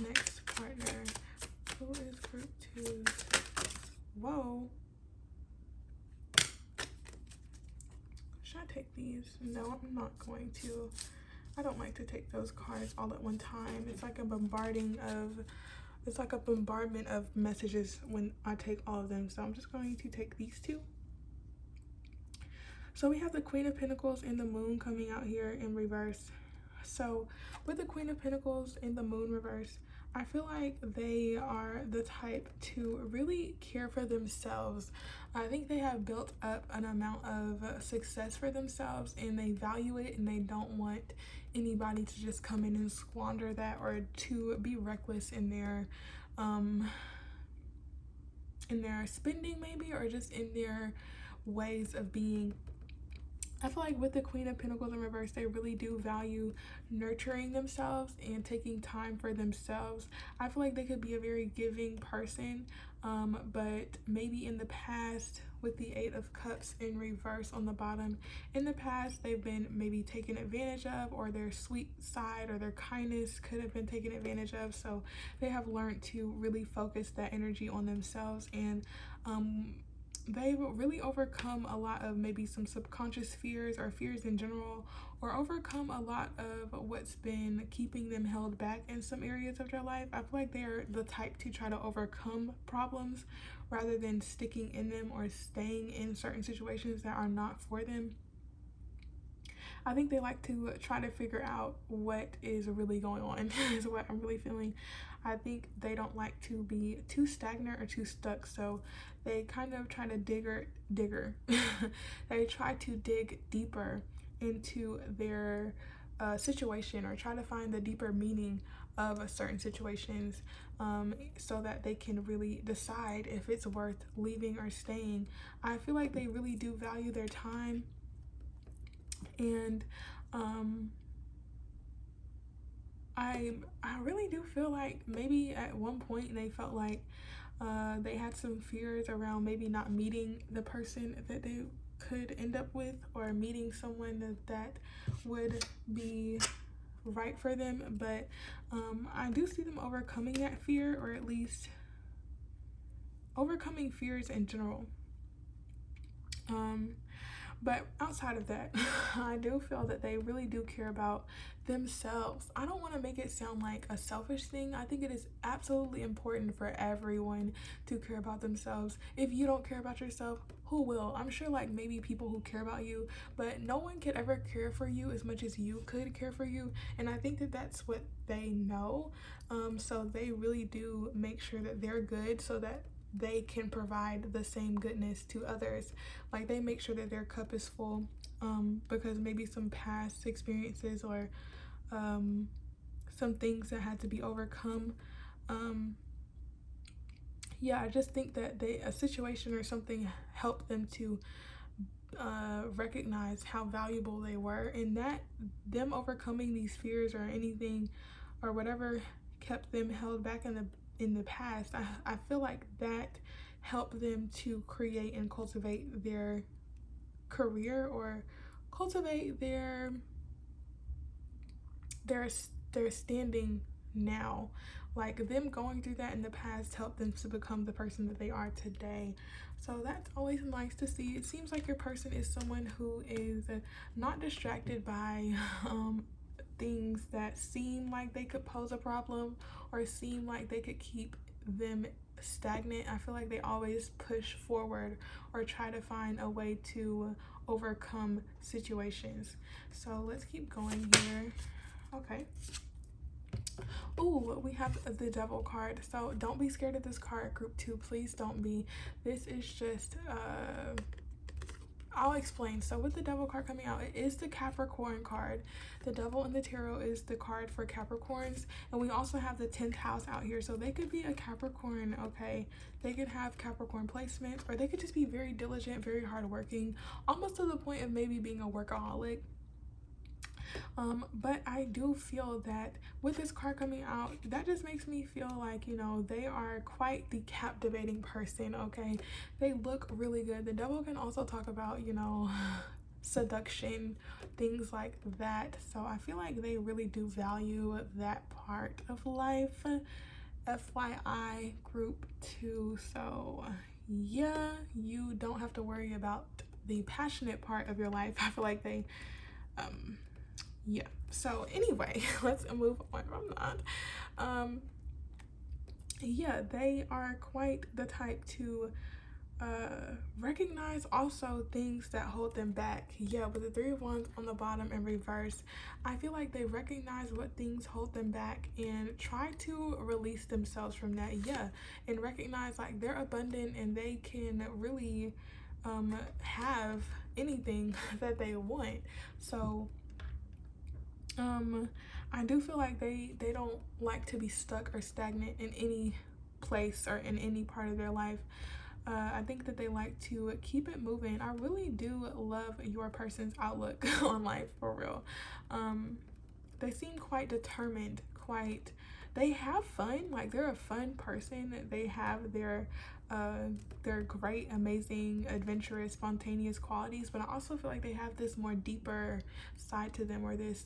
next partner? Who is group 2's? Whoa. Should I take these? No, I'm not going to. I don't like to take those cards all at one time. It's like a bombardment of messages when I take all of them. So I'm just going to take these 2. So we have the Queen of Pentacles and the Moon coming out here in reverse. So with the Queen of Pentacles and the Moon reverse, I feel like they are the type to really care for themselves. I think they have built up an amount of success for themselves, and they value it, and they don't want anybody to just come in and squander that, or to be reckless in their spending maybe, or just in their ways of being. I feel like with the Queen of Pentacles in reverse, they really do value nurturing themselves and taking time for themselves. I feel like they could be a very giving person, but maybe in the past, with the 8 of Cups in reverse on the bottom, in the past they've been maybe taken advantage of, or their sweet side or their kindness could have been taken advantage of. So they have learned to really focus that energy on themselves, and they've really overcome a lot of maybe some subconscious fears, or fears in general, or overcome a lot of what's been keeping them held back in some areas of their life. I feel like they're the type to try to overcome problems rather than sticking in them or staying in certain situations that are not for them. I think they like to try to figure out what is really going on is what I'm really feeling. I think they don't like to be too stagnant or too stuck, so they kind of try to digger they try to dig deeper into their situation, or try to find the deeper meaning of a certain situations, so that they can really decide if it's worth leaving or staying. I feel like they really do value their time, and I really do feel like maybe at one point they felt like they had some fears around maybe not meeting the person that they could end up with, or meeting someone that would be right for them. But I do see them overcoming that fear, or at least overcoming fears in general. But outside of that, I do feel that they really do care about themselves. I don't want to make it sound like a selfish thing. I think it is absolutely important for everyone to care about themselves. If you don't care about yourself, who will? I'm sure like maybe people who care about you, but no one could ever care for you as much as you could care for you. And I think that that's what they know. So they really do make sure that they're good, so that they can provide the same goodness to others. Like they make sure that their cup is full, because maybe some past experiences, or some things that had to be overcome. Yeah, I just think that a situation or something helped them to recognize how valuable they were, and that them overcoming these fears or anything or whatever kept them held back in the past. I feel like that helped them to create and cultivate their career, or cultivate their standing now. Like them going through that in the past helped them to become the person that they are today. So that's always nice to see. It seems like your person is someone who is not distracted by things that seem like they could pose a problem, or seem like they could keep them stagnant. I feel like they always push forward, or try to find a way to overcome situations. So let's keep going here. Okay. Ooh, we have the Devil card. So don't be scared of this card, group 2. Please don't be. This is just I'll explain. So with the Devil card coming out, it is the Capricorn card. The Devil in the tarot is the card for Capricorns, and we also have the 10th house out here. So they could be a Capricorn, okay? They could have Capricorn placement, or they could just be very diligent, very hardworking, almost to the point of maybe being a workaholic. But I do feel that with this card coming out, that just makes me feel like, you know, they are quite the captivating person, okay? They look really good. The Devil can also talk about, you know, seduction, things like that. So I feel like they really do value that part of life. FYI, group 2. So yeah, you don't have to worry about the passionate part of your life. I feel like they yeah. So anyway, let's move on from that. Yeah, they are quite the type to recognize also things that hold them back. Yeah, with the 3 of Wands on the bottom in reverse, I feel like they recognize what things hold them back and try to release themselves from that. Yeah, and recognize like they're abundant, and they can really have anything that they want. So I do feel like they don't like to be stuck or stagnant in any place or in any part of their life. I think that they like to keep it moving. I really do love your person's outlook on life, for real. They seem quite determined, they have fun. Like they're a fun person. They have their great, amazing, adventurous, spontaneous qualities, but I also feel like they have this more deeper side to them, or this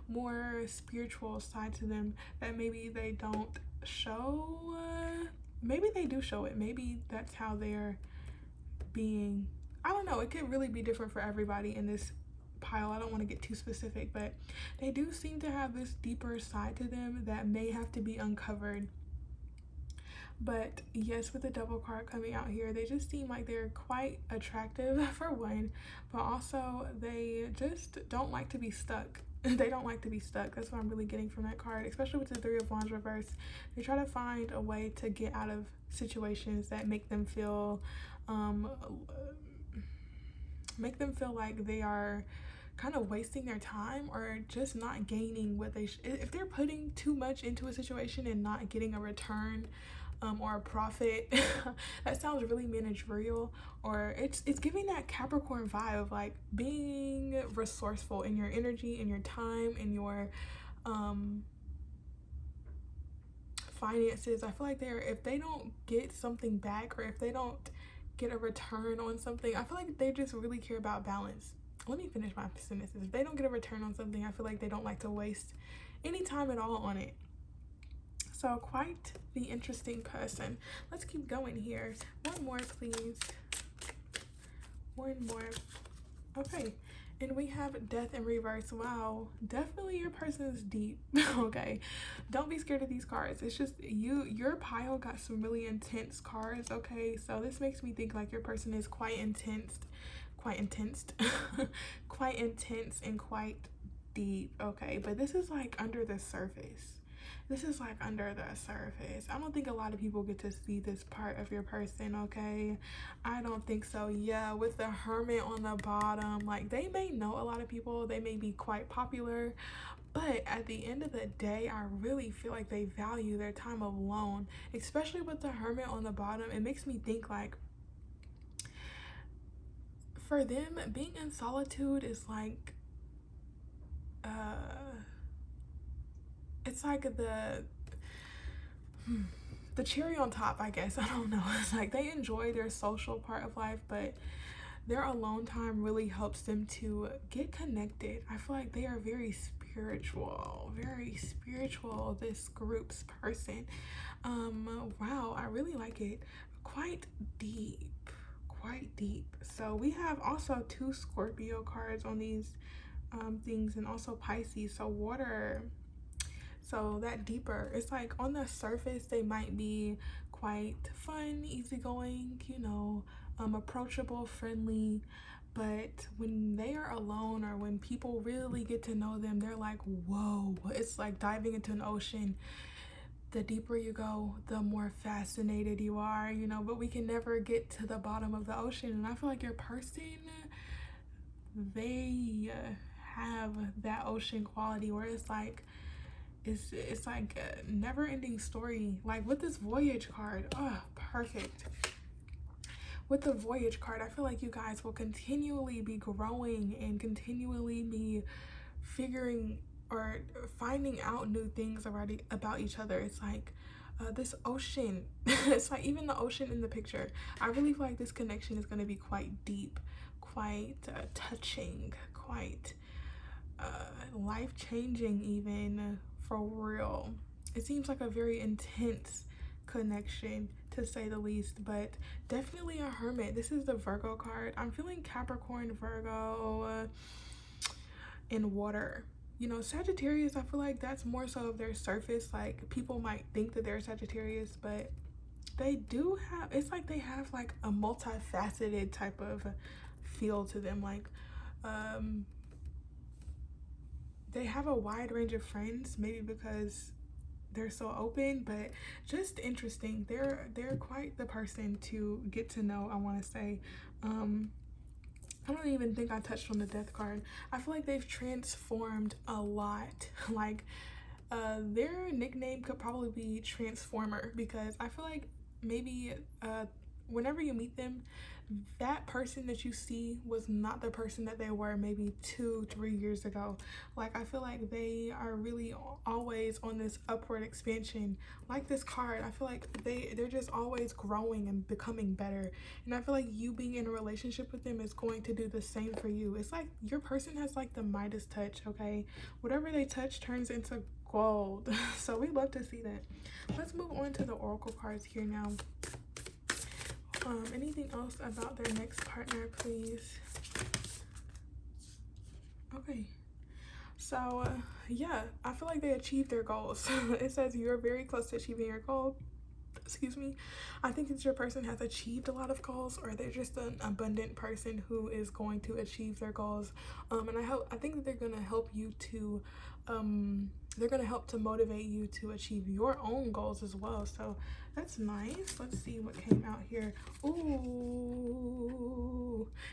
more spiritual side to them that maybe they don't show. Maybe they do show it. Maybe that's how they're being. I don't know. It could really be different for everybody in this pile. I don't want to get too specific, but they do seem to have this deeper side to them that may have to be uncovered. But yes, with the double card coming out here, they just seem like they're quite attractive for one, but also they just don't like to be stuck. They don't like to be stuck. That's what I'm really getting from that card, especially with the Three of Wands reverse. They try to find a way to get out of situations that um, make them feel like they are kind of wasting their time or just not gaining what they if they're putting too much into a situation and not getting a return, or a profit. That sounds really managerial, or it's giving that Capricorn vibe of like being resourceful in your energy, in your time, in your finances. I feel like if they don't get something back, or if they don't get a return on something, I feel like they just really care about balance. Let me finish my sentences. If they don't get a return on something, I feel like they don't like to waste any time at all on it. So quite the interesting person. Let's keep going here. One more, please. One more. Okay. And we have death in reverse. Wow. Definitely your person is deep. Okay. Don't be scared of these cards. It's just your pile got some really intense cards. Okay. So this makes me think like your person is quite intense. Quite intense. Quite intense and quite deep. Okay. But this is like under the surface. This is like under the surface. I don't think a lot of people get to see this part of your person, okay? I don't think so. Yeah, with the Hermit on the bottom, like they may know a lot of people, they may be quite popular, but at the end of the day, I really feel like they value their time alone, especially with the Hermit on the bottom. It makes me think like for them, being in solitude is like it's like the cherry on top, I guess. I don't know. It's like they enjoy their social part of life, but their alone time really helps them to get connected. I feel like they are very spiritual, this group's person. Wow, I really like it. Quite deep, quite deep. So we have also two Scorpio cards on these things, and also Pisces. So water. So that deeper, it's like on the surface they might be quite fun, easygoing, approachable, friendly, but when they are alone or when people really get to know them, they're like, whoa. It's like diving into an ocean. The deeper you go, the more fascinated you are, but we can never get to the bottom of the ocean. And I feel like your person, they have that ocean quality where it's like it's like a never-ending story. Like with this Voyage card, oh, perfect. With the Voyage card, I feel like you guys will continually be growing and continually be figuring or finding out new things already about each other. It's like this ocean. It's like even the ocean in the picture. I really feel like this connection is going to be quite deep, quite touching, quite life-changing even, for real. It seems like a very intense connection, to say the least, but definitely a Hermit. This is the Virgo card. I'm feeling Capricorn, Virgo, in water. Sagittarius, I feel like that's more so of their surface. Like people might think that they're Sagittarius, but they do have, it's like they have like a multifaceted type of feel to them. Like they have a wide range of friends, maybe because they're so open, but just interesting. They're quite the person to get to know, I want to say. I don't even think I touched on the death card. I feel like they've transformed a lot. Like their nickname could probably be Transformer, because I feel like maybe whenever you meet them, that person that you see was not the person that they were maybe 2-3 years ago. Like I feel like they are really always on this upward expansion. Like this card, I feel like they're just always growing and becoming better, and I feel like you being in a relationship with them is going to do the same for you. It's like your person has like the Midas touch. Okay, whatever they touch turns into gold. So we love to see that. Let's move on to the oracle cards here now. Anything else about their next partner, please? Okay, so yeah, I feel like they achieved their goals. It says you're very close to achieving your goal. excuse me, I think that your person has achieved a lot of goals, or they're just an abundant person who is going to achieve their goals. And I think that they're gonna help you to they're gonna help to motivate you to achieve your own goals as well. So that's nice. Let's see what came out here. Ooh,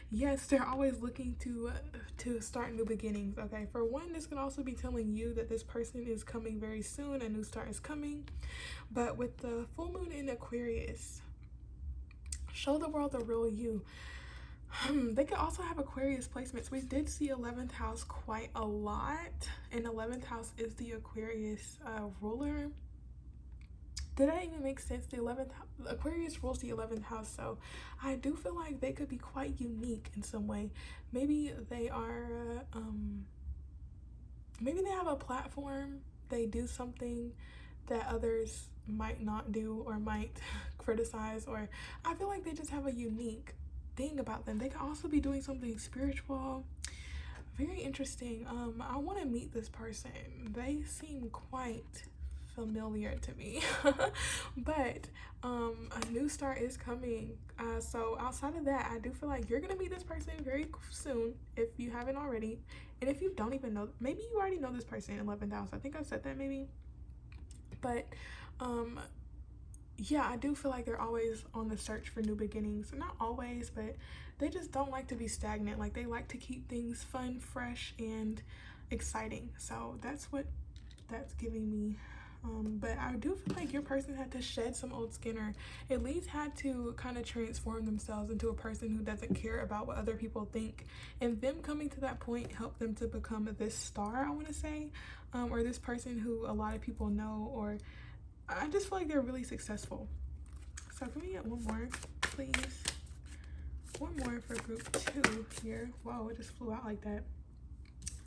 yes, they're always looking to start new beginnings. Okay, for one, this can also be telling you that this person is coming very soon. A new start is coming. But with the full moon in Aquarius, show the world the real you. They could also have Aquarius placements. We did see 11th house quite a lot, and 11th house is the Aquarius ruler. Did that even make sense? The 11th Aquarius rules the 11th house, so I do feel like they could be quite unique in some way. Maybe they are maybe they have a platform. They do something that others might not do or might criticize, or I feel like they just have a unique thing about them. They could also be doing something spiritual. Very interesting. I want to meet this person. They seem quite familiar to me. But a new start is coming. So outside of that, I do feel like you're gonna meet this person very soon if you haven't already. And if you don't even know, maybe you already know this person in 11th house. I think I said that maybe. But yeah, I do feel like they're always on the search for new beginnings. Not always, but they just don't like to be stagnant. Like, they like to keep things fun, fresh, and exciting. So that's what that's giving me. But I do feel like your person had to shed some old skin, or at least had to kind of transform themselves into a person who doesn't care about what other people think. And them coming to that point helped them to become this star, I want to say, or this person who a lot of people know, or I just feel like they're really successful. So can we get one more, please? One more for group 2 here. Whoa, it just flew out like that.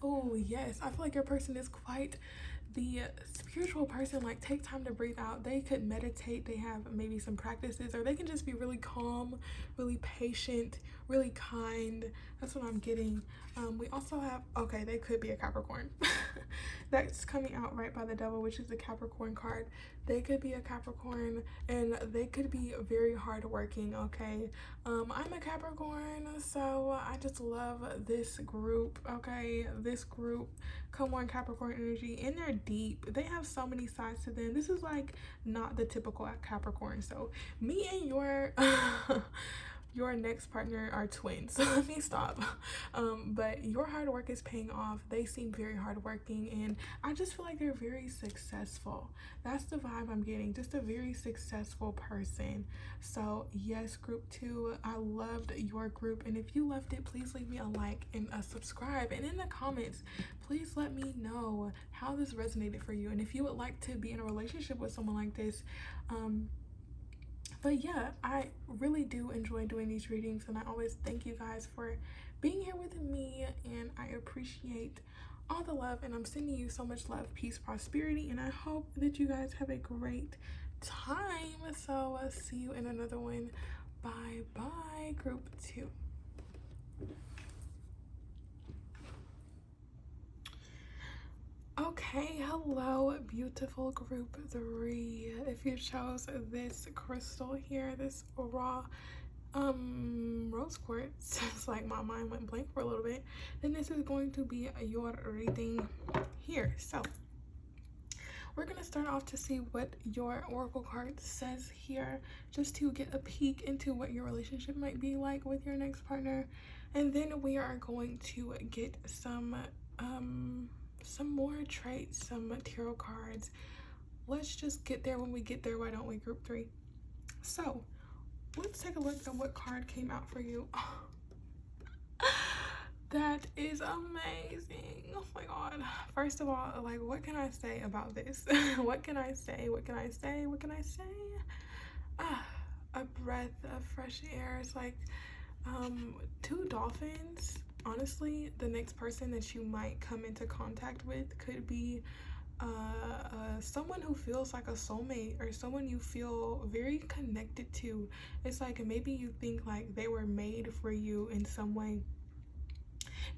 Oh, yes. I feel like your person is quite the spiritual person. Like, take time to breathe out. They could meditate. They have maybe some practices, or they can just be really calm, really patient, really kind. That's what I'm getting. We also have, okay, they could be a Capricorn. That's coming out right by the devil, which is the Capricorn card. They could be a Capricorn, and they could be very hardworking. Okay, I'm a Capricorn, so I just love this group. Okay, this group, come on, Capricorn energy, and they're deep. They have so many sides to them. This is like not the typical Capricorn. So me and your your next partner are twins, so let me stop. But your hard work is paying off. They seem very hardworking, and I just feel like they're very successful. That's the vibe I'm getting, just a very successful person. So yes, group 2, I loved your group, and if you loved it, please leave me a like and a subscribe, and in the comments, please let me know how this resonated for you, and if you would like to be in a relationship with someone like this. But yeah, I really do enjoy doing these readings, and I always thank you guys for being here with me, and I appreciate all the love, and I'm sending you so much love, peace, prosperity, and I hope that you guys have a great time. So I'll see you in another one. Bye bye, group 2. Okay, hello, beautiful group 3. If you chose this crystal here, this raw rose quartz, it's like my mind went blank for a little bit, then this is going to be your reading here. So we're gonna start off to see what your oracle card says here, just to get a peek into what your relationship might be like with your next partner, and then we are going to get some more traits, some tarot cards. Let's just get there when we get there, why don't we, group 3? So let's take a look at what card came out for you. That is amazing. Oh my god. First of all, like, what can I say about this? What can I say? A breath of fresh air. It's like 2 dolphins. Honestly, the next person that you might come into contact with could be someone who feels like a soulmate, or someone you feel very connected to. It's like maybe you think like they were made for you in some way,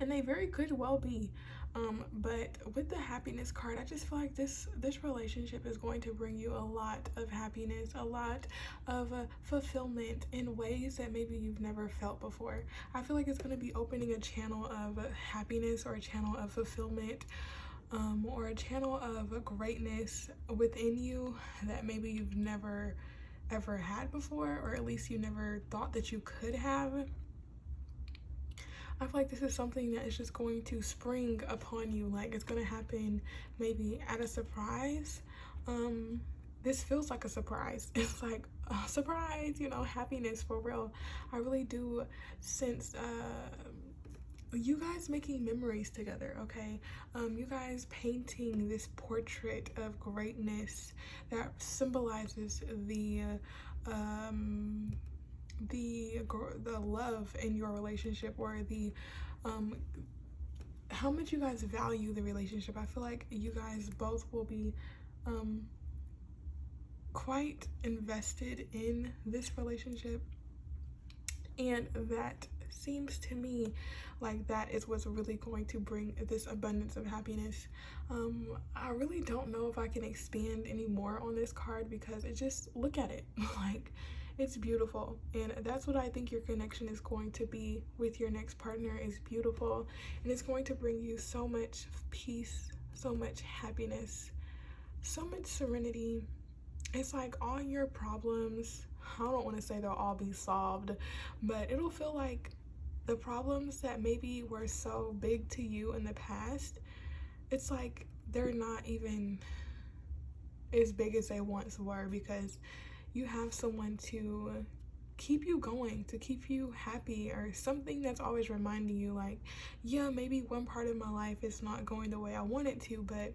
and they very could well be. But with the happiness card, I just feel like this relationship is going to bring you a lot of happiness, a lot of fulfillment in ways that maybe you've never felt before. I feel like it's going to be opening a channel of happiness, or a channel of fulfillment, or a channel of greatness within you that maybe you've never ever had before, or at least you never thought that you could have. I feel like this is something that is just going to spring upon you. Like, it's going to happen maybe at a surprise. This feels like a surprise. It's like a surprise, you know, happiness for real. I really do sense you guys making memories together, okay? You guys painting this portrait of greatness that symbolizes the love in your relationship, or the how much you guys value the relationship. I feel like you guys both will be quite invested in this relationship, and that seems to me like that is what's really going to bring this abundance of happiness. I really don't know if I can expand any more on this card, because it just, look at it. Like, it's beautiful, and that's what I think your connection is going to be with your next partner, is beautiful, and it's going to bring you so much peace, so much happiness, so much serenity. It's like all your problems, I don't want to say they'll all be solved, but it'll feel like the problems that maybe were so big to you in the past, it's like they're not even as big as they once were, because you have someone to keep you going, to keep you happy, or something that's always reminding you, like, yeah, maybe one part of my life is not going the way I want it to, but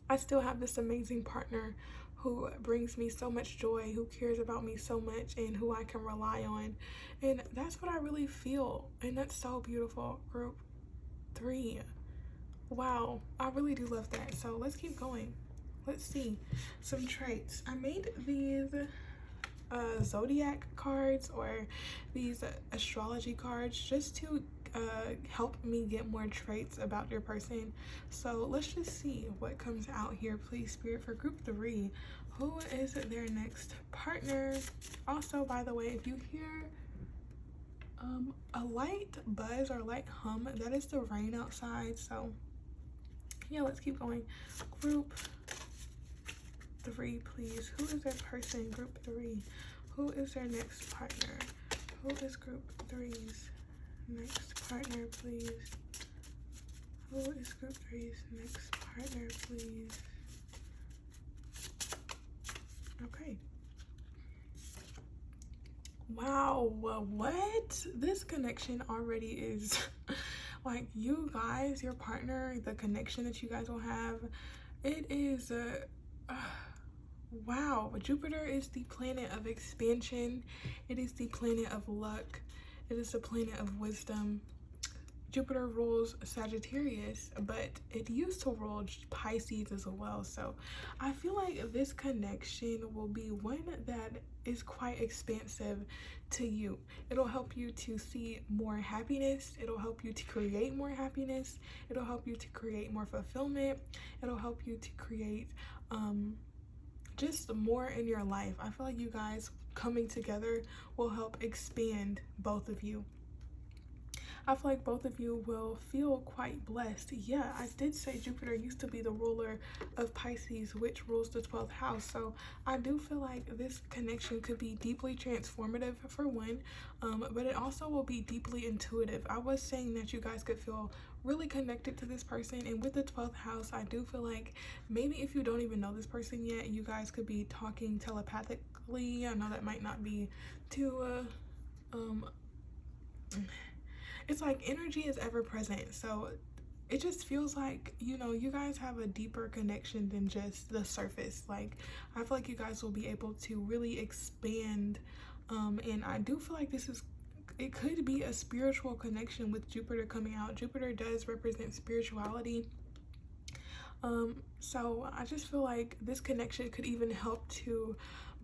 I still have this amazing partner who brings me so much joy, who cares about me so much, and who I can rely on. And that's what I really feel, and that's so beautiful. Group 3. Wow, I really do love that. So let's keep going. Let's see some traits. I made these zodiac cards, or these astrology cards, just to help me get more traits about your person. So let's just see what comes out here, please, Spirit, for group 3. Who is their next partner? Also, by the way, if you hear a light buzz or light hum, that is the rain outside. So yeah, let's keep going. Group 3, please. Who is their person? Group 3. Who is their next partner? Who is group 3's next partner, please? Who is group 3's next partner, please? Okay. Wow, what? This connection already is like, you guys, your partner, the connection that you guys will have, it is wow. Jupiter is the planet of expansion. It is the planet of luck. It is the planet of wisdom. Jupiter rules Sagittarius, but it used to rule Pisces as well. So I feel like this connection will be one that is quite expansive to you. It'll help you to see more happiness. It'll help you to create more happiness. It'll help you to create more fulfillment. It'll help you to create just more in your life. I feel like you guys coming together will help expand both of you. I feel like both of you will feel quite blessed. Yeah, I did say Jupiter used to be the ruler of Pisces, which rules the 12th house. So I do feel like this connection could be deeply transformative, for one, but it also will be deeply intuitive. I was saying that you guys could feel really connected to this person, and with the 12th house, I do feel like maybe if you don't even know this person yet, you guys could be talking telepathically. I know that might not be too it's like energy is ever present, so it just feels like, you know, you guys have a deeper connection than just the surface. Like, I feel like you guys will be able to really expand, and I do feel like it could be a spiritual connection with Jupiter coming out. Jupiter does represent spirituality, so I just feel like this connection could even help to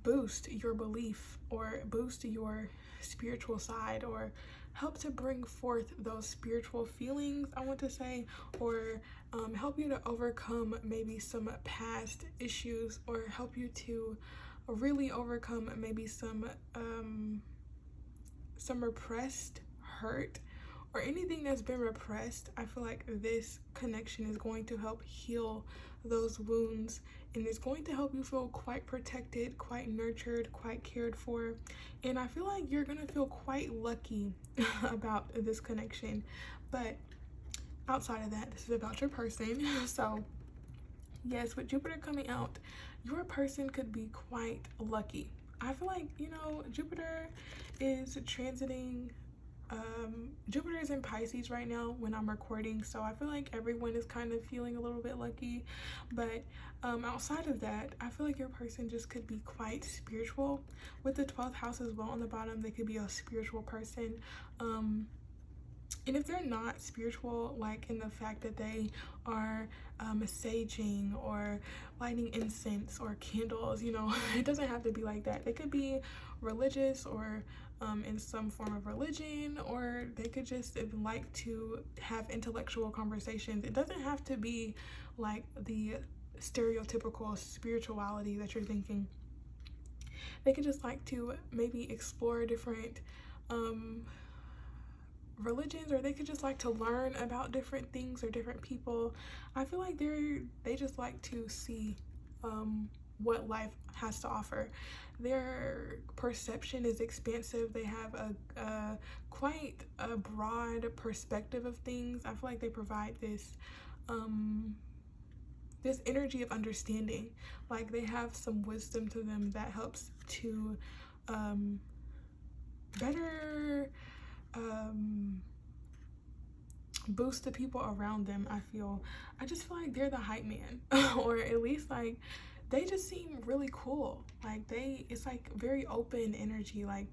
boost your belief, or boost your spiritual side, or help to bring forth those spiritual feelings, I want to say, or help you to overcome maybe some past issues, or help you to really overcome maybe some repressed hurt or anything that's been repressed. I feel like this connection is going to help heal those wounds, and it's going to help you feel quite protected, quite nurtured, quite cared for. And I feel like you're gonna feel quite lucky about this connection. But outside of that, this is about your person. So yes, with Jupiter coming out, your person could be quite lucky. I feel like, you know, Jupiter is transiting, Jupiter is in Pisces right now when I'm recording, so I feel like everyone is kind of feeling a little bit lucky. But outside of that, I feel like your person just could be quite spiritual. With the 12th house as well on the bottom, they could be a spiritual person. And if they're not spiritual, like in the fact that they are saging or lighting incense or candles, you know, it doesn't have to be like that. They could be religious or in some form of religion, or they could just like to have intellectual conversations. It doesn't have to be like the stereotypical spirituality that you're thinking. They could just like to maybe explore different religions, or they could just like to learn about different things or different people. I feel like they just like to see what life has to offer. Their perception is expansive. They have a quite a broad perspective of things. I feel like they provide this this energy of understanding. Like they have some wisdom to them that helps to better boost the people around them. I just feel like they're the hype man or at least like they just seem really cool. Like it's like very open energy, like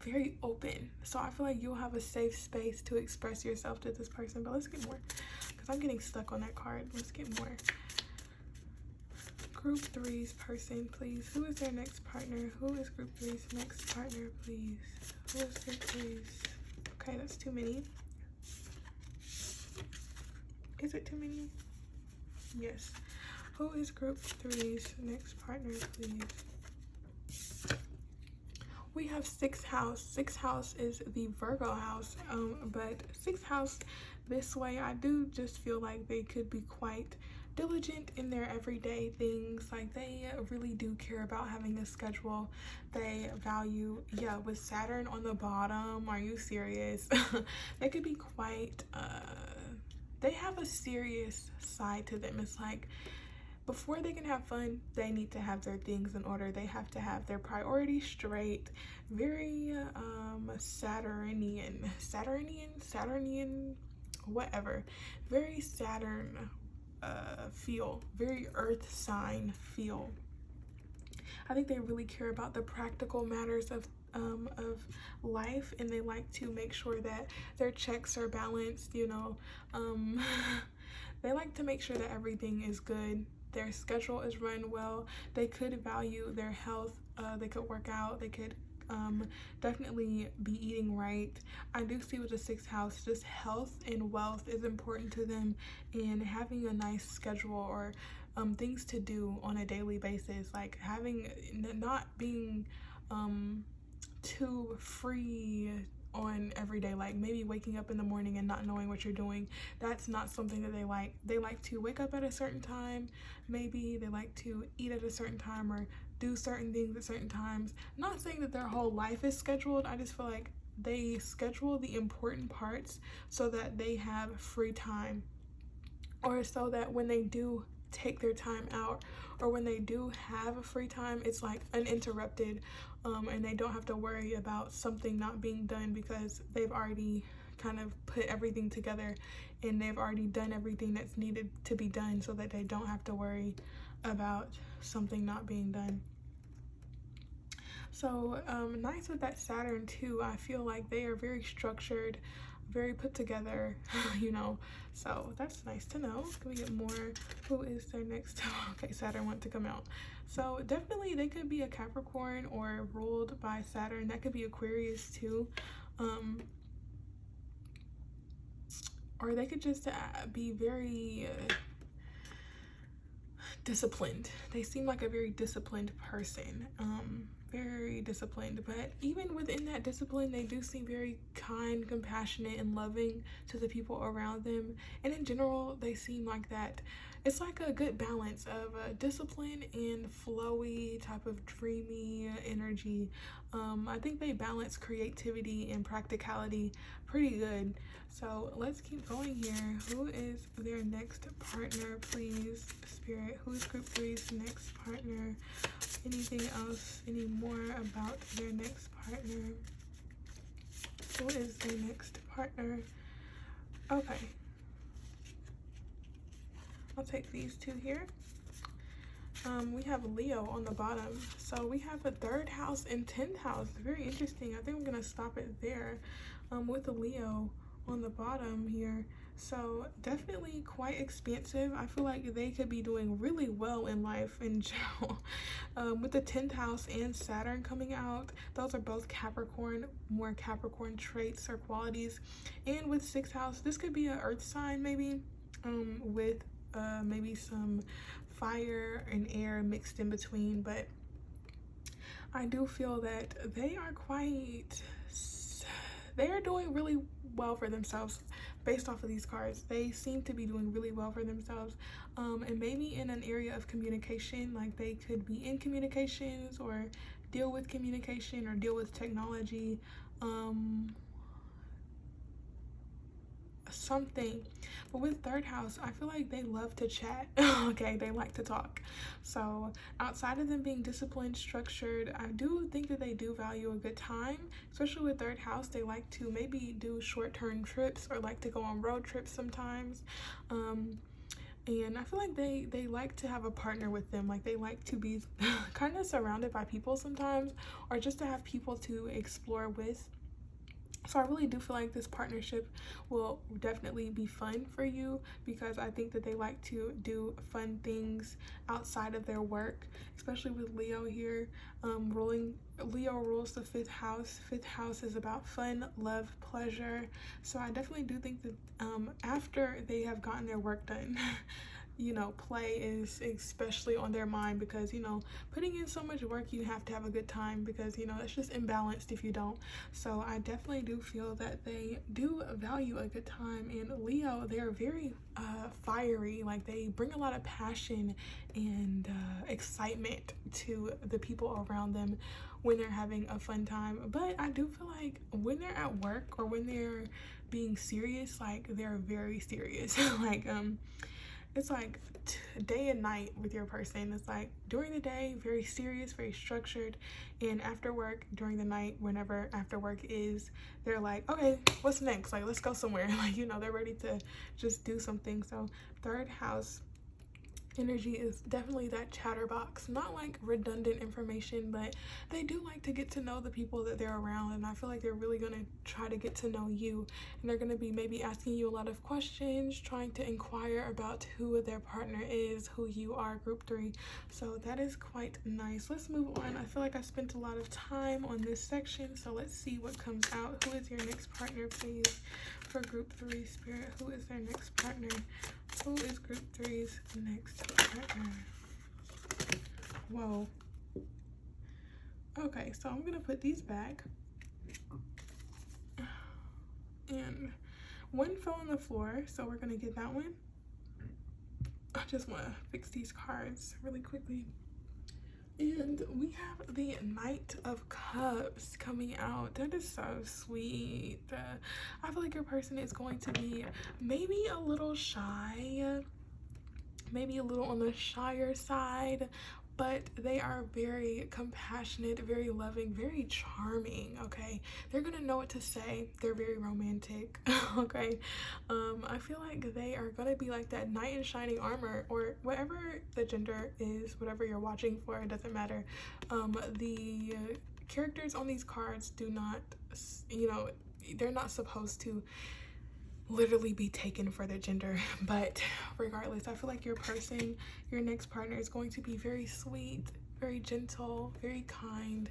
very open. So I feel like you'll have a safe space to express yourself to this person. But let's get more, because I'm getting stuck on that card. Let's get more. Group 3's person, please. Who is their next partner? Who is Group 3's next partner, please? Who is Group 3's? Okay, that's too many. Is it too many? Yes. Who is Group 3's next partner, please? We have 6th house. 6th house is the Virgo house, but 6th house this way, I do just feel like they could be quite diligent in their everyday things. Like they really do care about having a schedule. They value, yeah, with Saturn on the bottom, are you serious? They could be quite they have a serious side to them. It's like before they can have fun, they need to have their things in order. They have to have their priorities straight. Very Saturnian, whatever. Very Saturn feel, very earth sign feel. I think they really care about the practical matters of life, and they like to make sure that their checks are balanced, you know. They like to make sure that everything is good. Their schedule is run well. They could value their health. They could work out. They could definitely be eating right. I do see with the 6th house, just health and wealth is important to them, and having a nice schedule or things to do on a daily basis, like having not being too free on every day, like maybe waking up in the morning and not knowing what you're doing. That's not something that they like. They like to wake up at a certain time. Maybe they like to eat at a certain time or do certain things at certain times. Not saying that their whole life is scheduled. I just feel like they schedule the important parts so that they have free time, or so that when they do take their time out, or when they do have a free time, it's like uninterrupted, and they don't have to worry about something not being done, because they've already kind of put everything together and they've already done everything that's needed to be done, so that they don't have to worry about something not being done. So nice with that Saturn too. I feel like they are very structured. very put together, you know, so that's nice to know. Can we get more? Who is their next? Okay, Saturn want to come out. So definitely they could be a Capricorn or ruled by Saturn. That could be Aquarius too. Or they could just be very disciplined. They seem like a very disciplined person, very disciplined, but even within that discipline they do seem very kind, compassionate, and loving to the people around them. And in general they seem like that. It's like a good balance of discipline and flowy type of dreamy energy. I think they balance creativity and practicality pretty good. So let's keep going here. Who is their next partner, please, Spirit? Who is group 3's next partner? Anything else, any more about their next partner? Who is their next partner? Okay. I'll take these two here. We have Leo on the bottom. So we have a 3rd house and 10th house. Very interesting. I think I'm going to stop it there with the Leo on the bottom here. So definitely quite expansive. I feel like they could be doing really well in life in general. With the 10th house and Saturn coming out, those are both Capricorn, more Capricorn traits or qualities. And with 6th house, this could be an earth sign maybe, with maybe some fire and air mixed in between. But I do feel that they are doing really well for themselves based off of these cards. They seem to be doing really well for themselves, and maybe in an area of communication, like they could be in communications or deal with communication or deal with technology, something. But with 3rd house, I feel like they love to chat. Okay, they like to talk. So outside of them being disciplined, structured, I do think that they do value a good time, especially with 3rd house. They like to maybe do short-term trips or like to go on road trips sometimes. And I feel like they like to have a partner with them. Like they like to be kind of surrounded by people sometimes, or just to have people to explore with. So I really do feel like this partnership will definitely be fun for you, because I think that they like to do fun things outside of their work, especially with Leo here. Leo rules the 5th house. 5th house is about fun, love, pleasure. So I definitely do think that after they have gotten their work done, you know, play is especially on their mind, because, you know, putting in so much work, you have to have a good time, because, you know, it's just imbalanced if you don't. So I definitely do feel that they do value a good time. And Leo, they're very fiery. Like they bring a lot of passion and excitement to the people around them when they're having a fun time. But I do feel like when they're at work or when they're being serious, like they're very serious. Like it's like day and night with your person. It's like during the day, very serious, very structured, and after work, during the night, whenever after work is, they're like, okay, what's next? Like, let's go somewhere. Like, you know, they're ready to just do something. So 3rd house energy is definitely that chatterbox, not like redundant information, but they do like to get to know the people that they're around. And I feel like they're really going to try to get to know you, and they're going to be maybe asking you a lot of questions, trying to inquire about who their partner is, who you are, group 3. So that is quite nice. Let's move on. I feel like I spent a lot of time on this section, so let's see what comes out. Who is your next partner, please, for group 3, Spirit? Who is their next partner? Who is group 3's next partner? Whoa. Okay, so I'm gonna put these back. And one fell on the floor, so we're gonna get that one. I just wanna fix these cards really quickly. And we have the Knight of Cups coming out. That is so sweet. I feel like your person is going to be maybe a little shy, maybe a little on the shyer side, but they are very compassionate, very loving, very charming. Okay, they're gonna know what to say. They're very romantic. Okay, I feel like they are gonna be like that knight in shining armor, or whatever the gender is, whatever you're watching for, it doesn't matter. The characters on these cards do not, you know, they're not supposed to literally be taken for their gender. But regardless, I feel like your person, your next partner, is going to be very sweet, very gentle, very kind,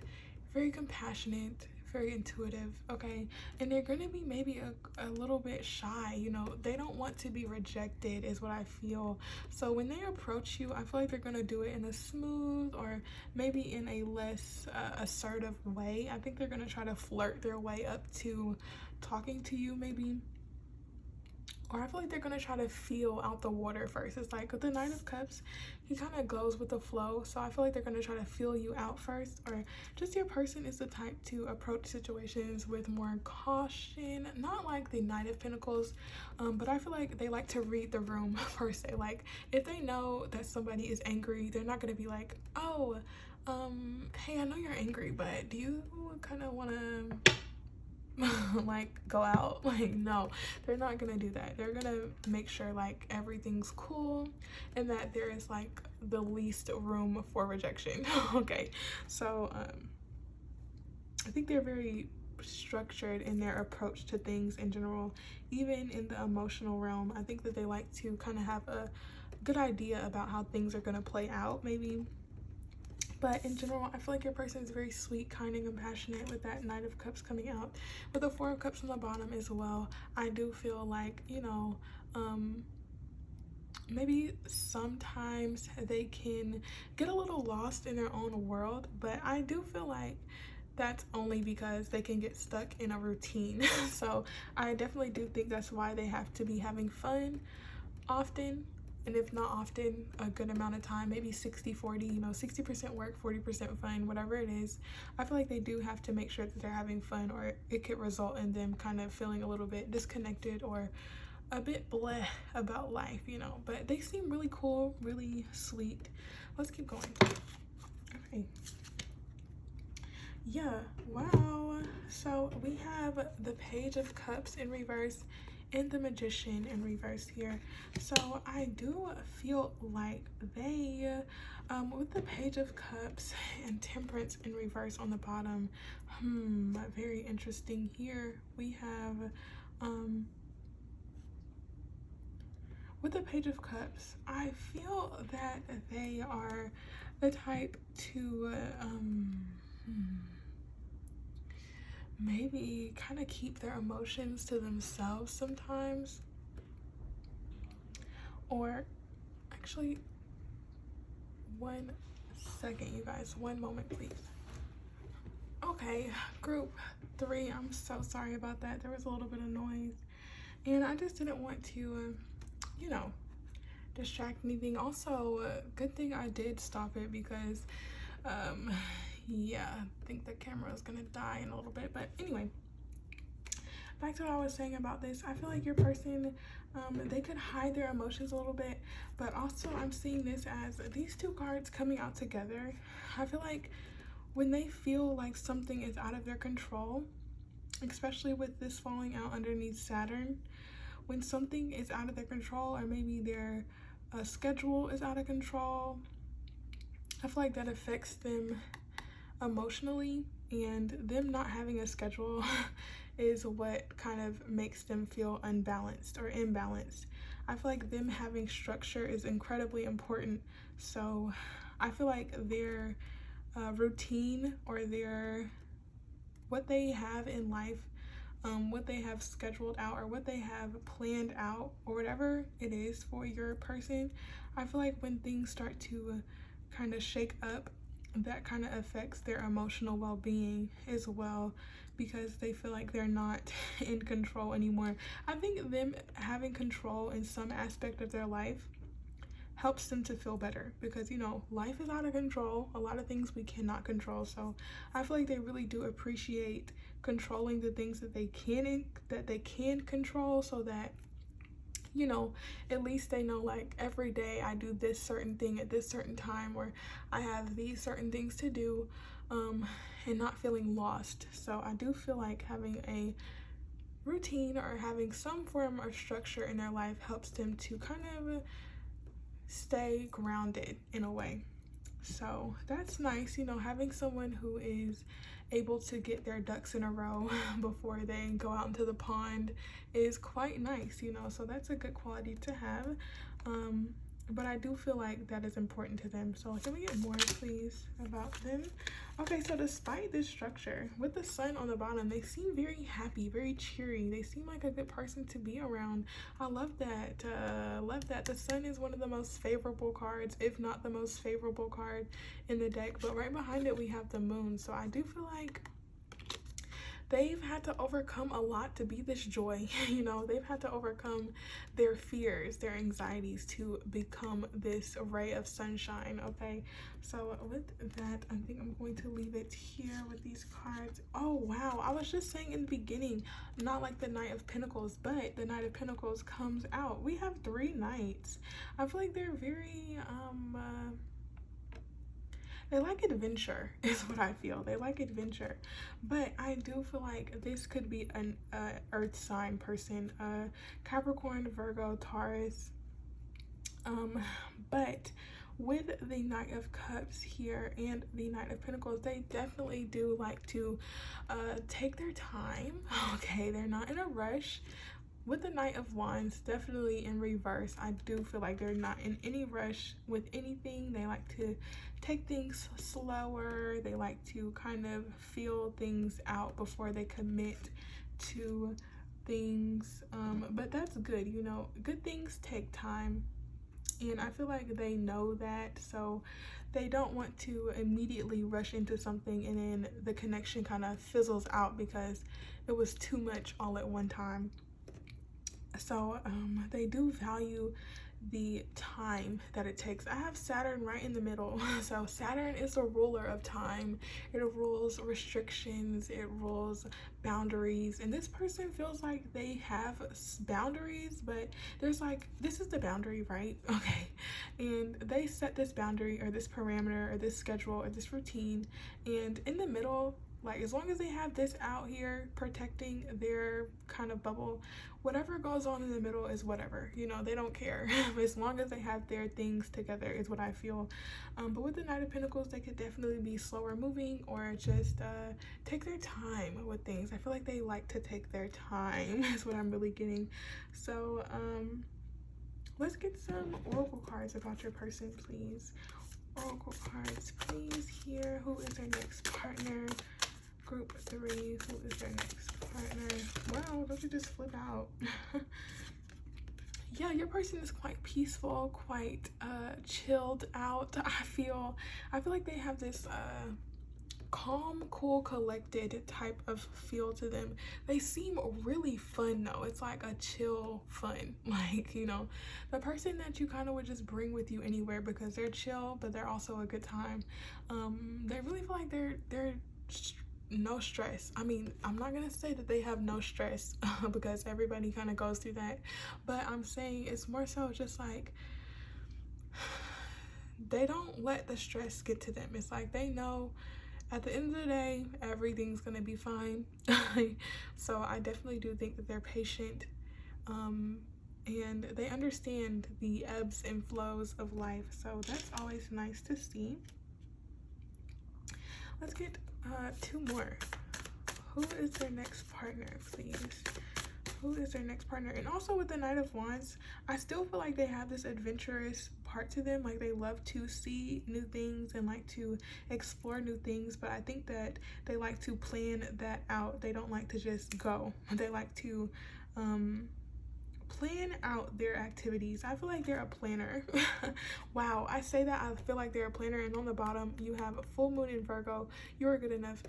very compassionate, very intuitive, okay? And they're gonna be maybe a little bit shy, you know. They don't want to be rejected is what I feel. So when they approach you, I feel like they're gonna do it in a smooth or maybe in a less assertive way. I think they're gonna try to flirt their way up to talking to you maybe. Or I feel like they're gonna try to feel out the water first. It's like with the Knight of Cups, he kind of goes with the flow. So I feel like they're gonna try to feel you out first. Or just your person is the type to approach situations with more caution. Not like the Knight of Pentacles, but I feel like they like to read the room per se. Like if they know that somebody is angry, they're not gonna be like, oh, hey, I know you're angry, but do you kind of wanna like go out? Like, no, they're not gonna do that. They're gonna make sure like everything's cool and that there is like the least room for rejection. Okay, so I think they're very structured in their approach to things in general. Even in the emotional realm, I think that they like to kind of have a good idea about how things are going to play out maybe. But in general, I feel like your person is very sweet, kind, and compassionate with that Knight of Cups coming out. With the Four of Cups on the bottom as well, I do feel like, you know, maybe sometimes they can get a little lost in their own world. But I do feel like that's only because they can get stuck in a routine. So I definitely do think that's why they have to be having fun often, and if not often, a good amount of time, maybe 60-40, you know, 60% work, 40% fun, whatever it is. I feel like they do have to make sure that they're having fun, or it could result in them kind of feeling a little bit disconnected or a bit bleh about life, you know. But they seem really cool, really sweet. Let's keep going. Okay. Yeah, wow. So we have the Page of Cups in reverse and the Magician in reverse here. So I do feel like they, with the Page of Cups and Temperance in reverse on the bottom, very interesting here. We have, with the Page of Cups, I feel that they are the type to, maybe kind of keep their emotions to themselves sometimes. Or actually, one second, you guys, one moment please. Okay, group 3, I'm so sorry about that. There was a little bit of noise and I just didn't want to you know, distract anything. Also, good thing I did stop it because yeah, I think the camera is gonna die in a little bit. But anyway, back to what I was saying about this. I feel like your person, they could hide their emotions a little bit, but also I'm seeing this as these two cards coming out together. I feel like when they feel like something is out of their control, especially with this falling out underneath Saturn, when something is out of their control, or maybe their schedule is out of control, I feel like that affects them emotionally, and them not having a schedule is what kind of makes them feel unbalanced or imbalanced. I feel like them having structure is incredibly important. So I feel like their routine, or their what they have in life, what they have scheduled out, or what they have planned out, or whatever it is for your person, I feel like when things start to kind of shake up, that kind of affects their emotional well-being as well, because they feel like they're not in control anymore. I think them having control in some aspect of their life helps them to feel better, because you know, life is out of control. A lot of things we cannot control. So I feel like they really do appreciate controlling the things that they can control, so that, you know, at least they know like every day I do this certain thing at this certain time, or I have these certain things to do, and not feeling lost. So I do feel like having a routine or having some form of structure in their life helps them to kind of stay grounded in a way. So that's nice, you know, having someone who is able to get their ducks in a row before they go out into the pond is quite nice, you know, so that's a good quality to have. But I do feel like that is important to them. So can we get more, please, about them? Okay, so despite this structure, with the sun on the bottom, they seem very happy, very cheery. They seem like a good person to be around. I love that. Love that. The sun is one of the most favorable cards, if not the most favorable card in the deck. But right behind it, we have the moon. So I do feel like they've had to overcome a lot to be this joy. You know, they've had to overcome their fears, their anxieties to become this ray of sunshine. Okay, so with that, I think I'm going to leave it here with these cards. Oh wow, I was just saying in the beginning, not like the Knight of Pentacles, but the Knight of Pentacles comes out. We have 3 knights. I feel like they're very they like adventure is what I feel. They like adventure, but I do feel like this could be an earth sign person, Capricorn, Virgo, Taurus, but with the Knight of Cups here and the Knight of Pentacles, they definitely do like to take their time. Okay, they're not in a rush. With the Knight of Wands, definitely in reverse, I do feel like they're not in any rush with anything. They like to take things slower. They like to kind of feel things out before they commit to things. But that's good, you know, good things take time. And I feel like they know that, so they don't want to immediately rush into something and then the connection kind of fizzles out because it was too much all at one time. So they do value the time that it takes. I have Saturn right in the middle. So Saturn is the ruler of time. It rules restrictions, it rules boundaries, and this person feels like they have boundaries, but there's like, this is the boundary, right? Okay, and they set this boundary or this parameter or this schedule or this routine, and in the middle, like as long as they have this out here protecting their kind of bubble, whatever goes on in the middle is whatever, you know, they don't care. As long as they have their things together is what I feel. But with the Knight of Pentacles, they could definitely be slower moving or just take their time with things. I feel like they like to take their time is what I'm really getting. So let's get some oracle cards about your person, please. Oracle cards, please. Here, who is their next partner? Group 3, who is their next partner? Wow, don't you just flip out? Yeah, your person is quite peaceful, quite chilled out. I feel like they have this calm, cool, collected type of feel to them. They seem really fun though. It's like a chill fun, like, you know, the person that you kind of would just bring with you anywhere because they're chill, but they're also a good time. They really feel like they're no stress. I mean, I'm not gonna say that they have no stress because everybody kind of goes through that, but I'm saying it's more so just like they don't let the stress get to them. It's like they know at the end of the day everything's gonna be fine. So I definitely do think that they're patient, and they understand the ebbs and flows of life, so that's always nice to see. Let's get 2 more. Who is their next partner, please? Who is their next partner? And also with the Knight of Wands, I still feel like they have this adventurous part to them. Like they love to see new things and like to explore new things, but I think that they like to plan that out. They don't like to just go. They like to plan out their activities. I feel like they're a planner. Wow, I say that, I feel like they're a planner, and on the bottom you have a full moon in Virgo. You're good enough.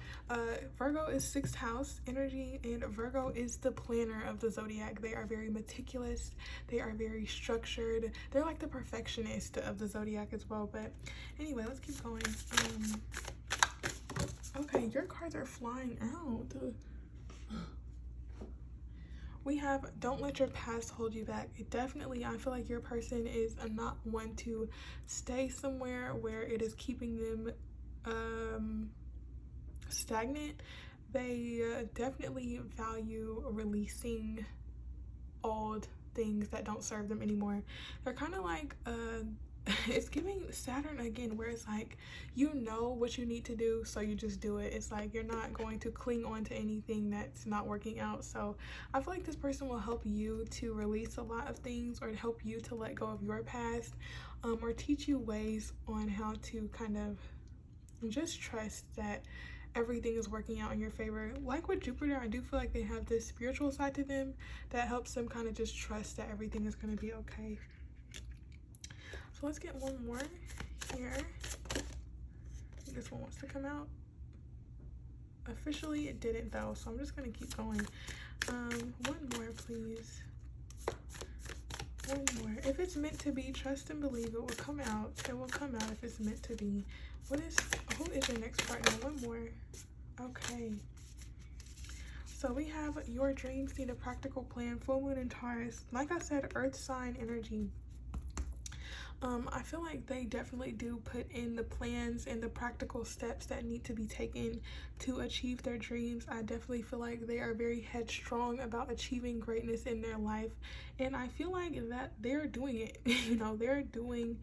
Virgo is 6th house energy, and Virgo is the planner of the zodiac. They are very meticulous, they are very structured, they're like the perfectionist of the zodiac as well. But anyway, let's keep going. Okay, your cards are flying out. We have don't let your past hold you back. Definitely, I feel like your person is not one to stay somewhere where it is keeping them stagnant. They definitely value releasing old things that don't serve them anymore. They're kind of like it's giving Saturn again, where it's like, you know what you need to do, so you just do it. It's like you're not going to cling on to anything that's not working out. So I feel like this person will help you to release a lot of things, or help you to let go of your past, or teach you ways on how to kind of just trust that everything is working out in your favor. Like with Jupiter, I do feel like they have this spiritual side to them that helps them kind of just trust that everything is going to be okay. So let's get one more here. This one wants to come out. Officially, it didn't though, so I'm just going to keep going. One more, please. One more. If it's meant to be, trust and believe it will come out. It will come out if it's meant to be. Who is your next partner? One more. Okay. So we have your dreams need a practical plan. Full moon in Taurus. Like I said, earth sign energy. I feel like they definitely do put in the plans and the practical steps that need to be taken to achieve their dreams. I definitely feel like they are very headstrong about achieving greatness in their life, and I feel like that they're doing it. You know, they're doing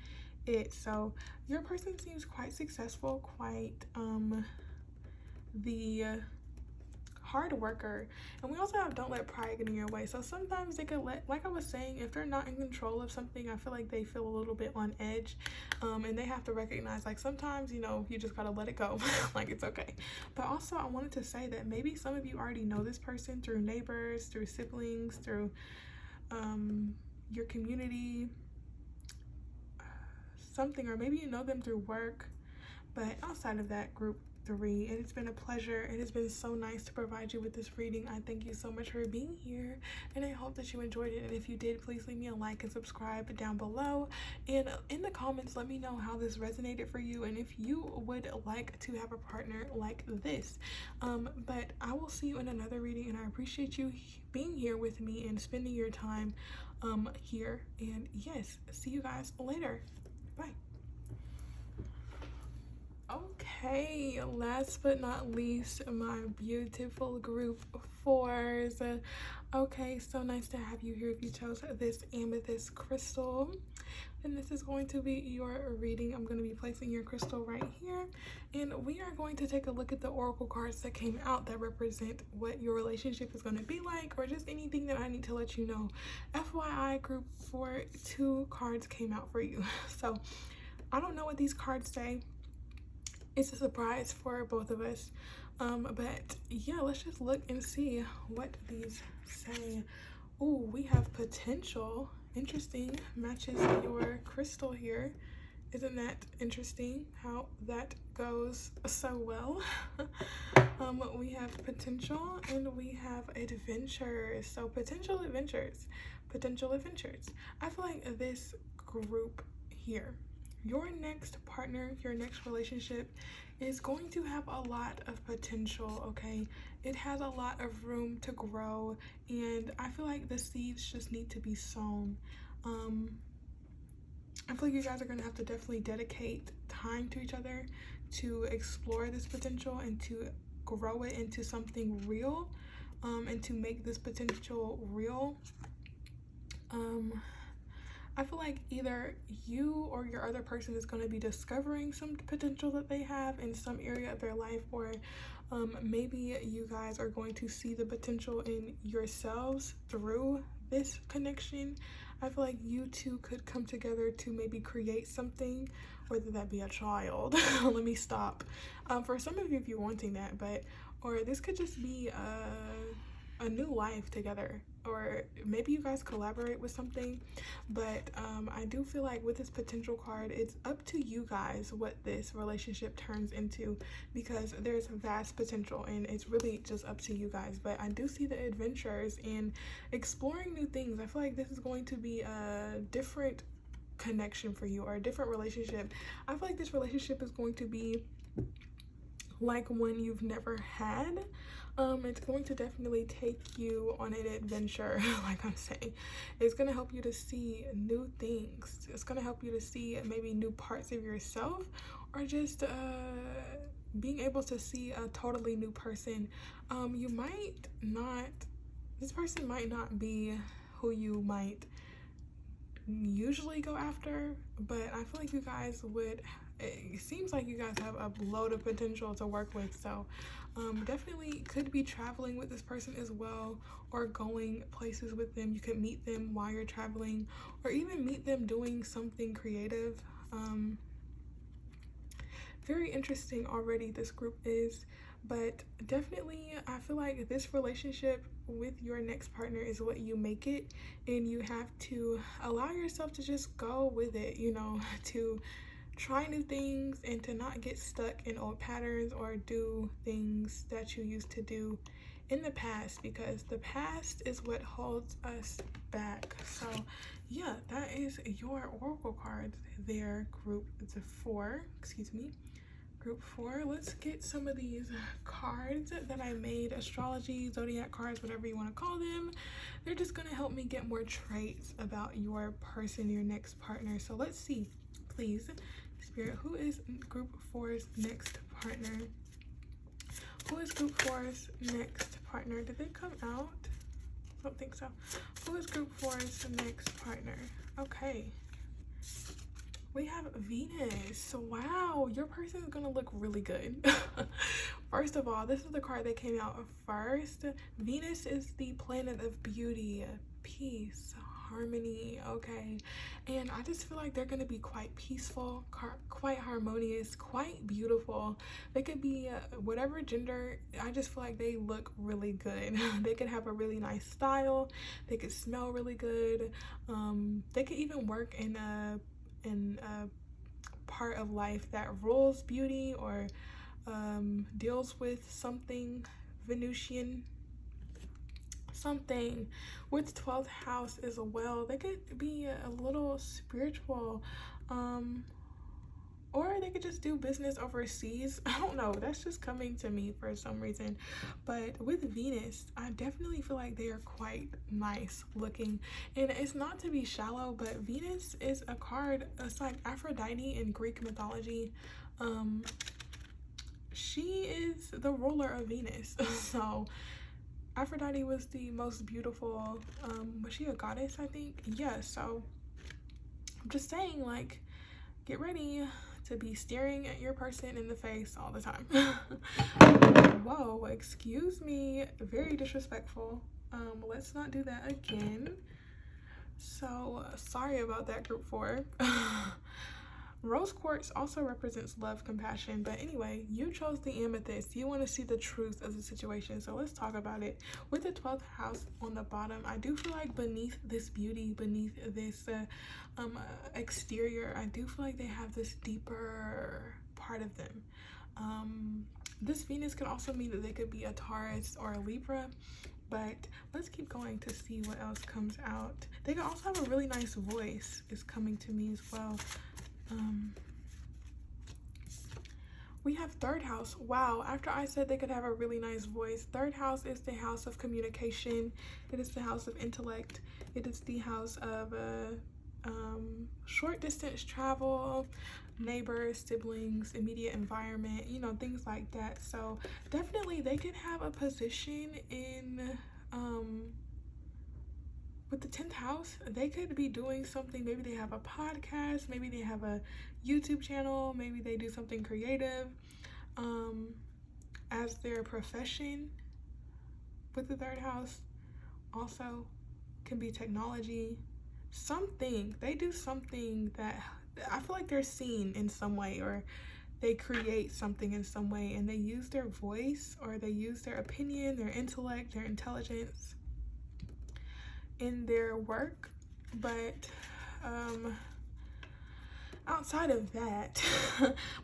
it. So your person seems quite successful, quite the hard worker. And we also have don't let pride get in your way. So sometimes they could let, like I was saying, if they're not in control of something, I feel like they feel a little bit on edge, and they have to recognize, like, sometimes, you know, you just gotta let it go. Like, it's okay. But also I wanted to say that maybe some of you already know this person through neighbors, through siblings, through your community, something, or maybe you know them through work. But outside of that, group 3, it has been a pleasure. It has been so nice to provide you with this reading. I thank you so much for being here, and I hope that you enjoyed it. And if you did, please leave me a like and subscribe down below, and in the comments let me know how this resonated for you, and if you would like to have a partner like this. But I will see you in another reading, and I appreciate you being here with me and spending your time here. And yes, see you guys later. Bye. Okay, last but not least, my beautiful group 4s. Okay, so nice to have you here if you chose this amethyst crystal. And this is going to be your reading. I'm going to be placing your crystal right here, and we are going to take a look at the oracle cards that came out that represent what your relationship is going to be like, or just anything that I need to let you know. FYI, group 4, 2 cards came out for you. So I don't know what these cards say. It's a surprise for both of us, but yeah, let's just look and see what these say. Oh, we have potential. Interesting. Matches your crystal here. Isn't that interesting how that goes so well? We have potential and we have adventures. So potential adventures. I feel like this group here, your next partner, your next relationship is going to have a lot of potential, okay? It has a lot of room to grow, and I feel like the seeds just need to be sown. I feel like you guys are gonna have to definitely dedicate time to each other to explore this potential and to grow it into something real, and to make this potential real. I feel like either you or your other person is going to be discovering some potential that they have in some area of their life, or maybe you guys are going to see the potential in yourselves through this connection. I feel like you two could come together to maybe create something, whether that be a child. Let me stop. For some of you, if you're wanting that, or this could just be a new life together, or maybe you guys collaborate with something. But I do feel like with this potential card, it's up to you guys what this relationship turns into, because there's vast potential and it's really just up to you guys. But I do see the adventures and exploring new things. I feel like this is going to be a different connection for you, or a different relationship. I feel like this relationship is going to be like one you've never had. It's going to definitely take you on an adventure. Like I'm saying, it's going to help you to see new things. It's going to help you to see maybe new parts of yourself, or just being able to see a totally new person. This person might not be who you might usually go after, but I feel like you guys would, it seems like you guys have a load of potential to work with. So definitely could be traveling with this person as well, or going places with them. You could meet them while you're traveling, or even meet them doing something creative. Very interesting already, this group is. But definitely I feel like this relationship with your next partner is what you make it, and you have to allow yourself to just go with it, you know, to try new things and to not get stuck in old patterns or do things that you used to do in the past, because the past is what holds us back. So yeah, that is your oracle cards there, group 4, excuse me, group 4. Let's get some of these cards that I made, astrology, zodiac cards, whatever you want to call them. They're just going to help me get more traits about your person, your next partner. So let's see, please, Spirit, who is group 4's next partner? Who is group 4's next partner? Did they come out? I don't think so. Who is group 4's next partner? Okay. We have Venus. Wow, your person is gonna look really good. First of all, this is the card that came out first. Venus is the planet of beauty, peace, harmony, okay? And I just feel like they're gonna be quite peaceful, quite harmonious, quite beautiful. They could be whatever gender. I just feel like they look really good. They could have a really nice style. They could smell really good. They could even work in a part of life that rules beauty, or deals with something Venusian, something with 12th house as well. They could be a little spiritual, or they could just do business overseas. I don't know, that's just coming to me for some reason. But with Venus, I definitely feel like they are quite nice looking, and it's not to be shallow, but Venus is a card, it's like Aphrodite in Greek mythology. She is the ruler of Venus. So Aphrodite was the most beautiful, was she a goddess, I think? Yeah, so I'm just saying, like, get ready to be staring at your person in the face all the time. Whoa, excuse me, very disrespectful. Let's not do that again. So sorry about that, group 4. Rose quartz also represents love, compassion, but anyway, you chose the amethyst. You want to see the truth of the situation, so let's talk about it. With the 12th house on the bottom, I do feel like beneath this beauty, beneath this exterior, I do feel like they have this deeper part of them. This Venus could also mean that they could be a Taurus or a Libra, but let's keep going to see what else comes out. They could also have a really nice voice, is coming to me as well. We have 3rd house. Wow, after I said they could have a really nice voice, 3rd house is the house of communication. It is the house of intellect. It is the house of short distance travel, neighbors, siblings, immediate environment, you know, things like that. So definitely they could have a position in with the 10th house. They could be doing something. Maybe they have a podcast, maybe they have a YouTube channel, maybe they do something creative as their profession. With the 3rd house also can be technology, something. They do something that I feel like they're seen in some way, or they create something in some way, and they use their voice, or they use their opinion, their intellect, their intelligence in their work. But outside of that,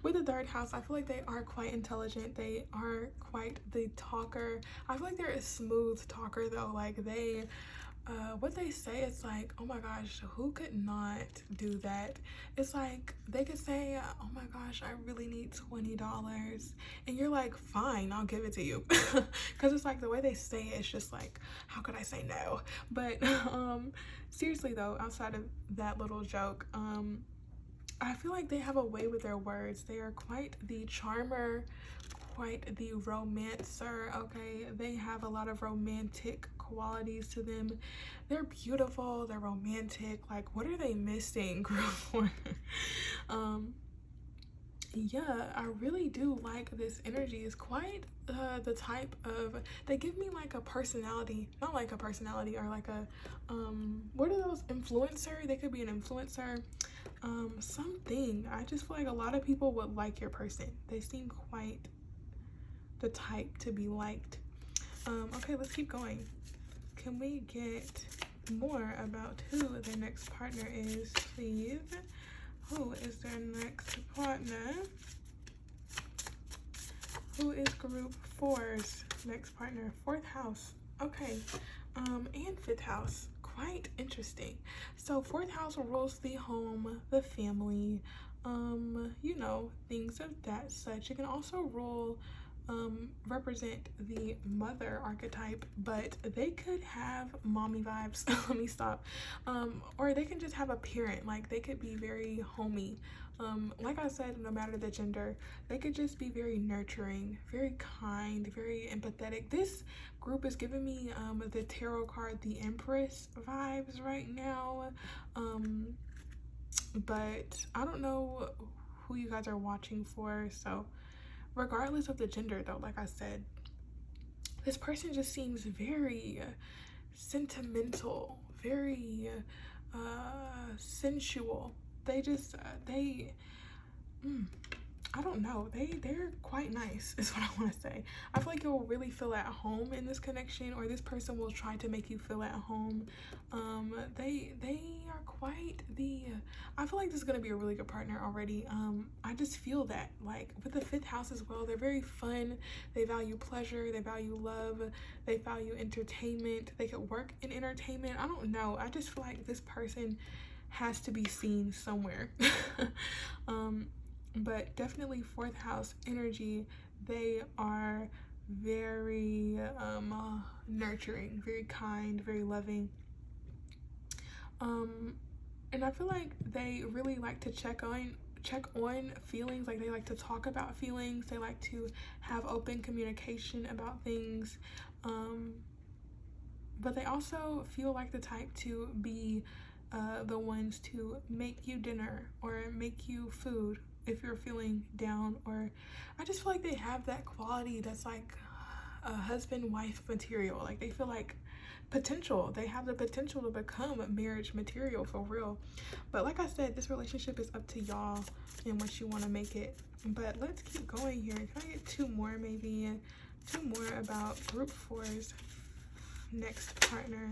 with the 3rd house, I feel like they are quite intelligent. They are quite the talker. I feel like they're a smooth talker though. Like they what they say, it's like, oh my gosh, who could not do that? It's like they could say, oh my gosh, I really need $20, and you're like, fine, I'll give it to you. Because it's like the way they say it, it's just like, how could I say no? But seriously though, outside of that little joke, I feel like they have a way with their words. They are quite the charmer, quite the romancer, okay? They have a lot of romantic qualities to them. They're beautiful, they're romantic. Like, what are they missing, group 4? Yeah, I really do like this energy. It's quite the type of, they give me like a personality, not like a personality, or like a what are those, influencer? They could be an influencer, something. I just feel like a lot of people would like your person. They seem quite the type to be liked. Okay, let's keep going. Can we get more about who their next partner is, please? Who is their next partner? Who is group 4's next partner? 4th house. Okay. And 5th house. Quite interesting. So 4th house rules the home, the family, you know, things of that such. It can also rule represent the mother archetype, but they could have mommy vibes. Let me stop. Or they can just have a parent, like they could be very homey. Like I said, no matter the gender, they could just be very nurturing, very kind, very empathetic. This group is giving me the tarot card, the Empress vibes right now. But I don't know who you guys are watching for, so regardless of the gender though, like I said, this person just seems very sentimental, very sensual. They just I don't know, they're quite nice is what I want to say. I feel like you'll really feel at home in this connection, or this person will try to make you feel at home. They are quite the, I feel like this is going to be a really good partner already. I just feel that, like with the 5th house as well, they're very fun, they value pleasure, they value love, they value entertainment, they could work in entertainment. I don't know, I just feel like this person has to be seen somewhere. But definitely 4th house energy, they are very nurturing, very kind, very loving. And I feel like they really like to check on feelings. Like they like to talk about feelings, they like to have open communication about things, but they also feel like the type to be the ones to make you dinner or make you food if you're feeling down. Or I just feel like they have that quality that's like a husband wife material. Like they feel like potential, they have the potential to become marriage material for real. But like I said, this relationship is up to y'all and what you want to make it. But let's keep going here. Can I get 2 more, maybe 2 more about group 4's next partner?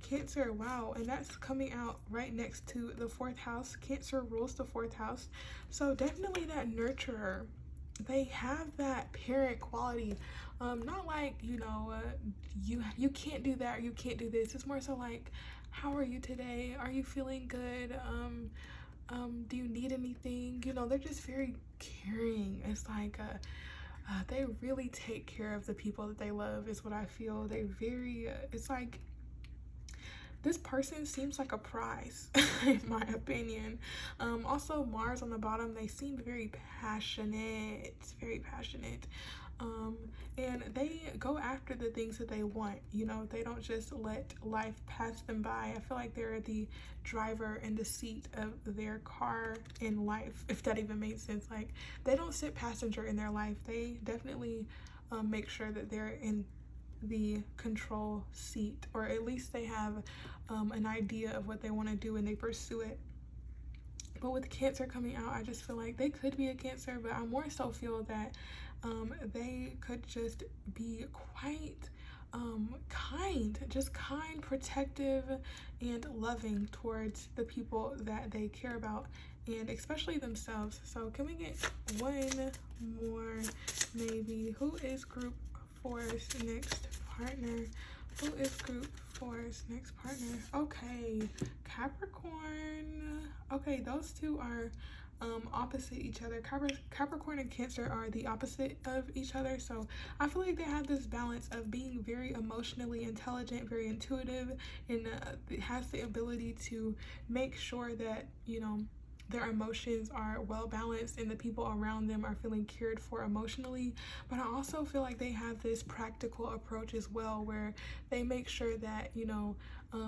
Cancer. Wow, and that's coming out right next to the 4th house. Cancer rules the 4th house, so definitely that nurturer. They have that parent quality. Not like, you know, you can't do that or you can't do this. It's more so like, how are you today? Are you feeling good? Do you need anything? You know, they're just very caring. It's like they really take care of the people that they love is what I feel. They very it's like this person seems like a prize in my opinion. Also Mars on the bottom, they seem very passionate, and they go after the things that they want. You know, they don't just let life pass them by. I feel like they're the driver in the seat of their car in life, if that even makes sense. Like they don't sit passenger in their life. They definitely make sure that they're in the control seat, or at least they have an idea of what they want to do and they pursue it. But with Cancer coming out, I just feel like they could be a Cancer, but I more so feel that they could just be quite kind, protective, and loving towards the people that they care about, and especially themselves. So can we get 1 more, maybe? Who is group 4's next partner? Who is group 4's next partner? Okay, Capricorn. Okay, those 2 are opposite each other. Capricorn and Cancer are the opposite of each other, so I feel like they have this balance of being very emotionally intelligent, very intuitive, and it has the ability to make sure that, you know, their emotions are well balanced and the people around them are feeling cared for emotionally. But I also feel like they have this practical approach as well, where they make sure that, you know,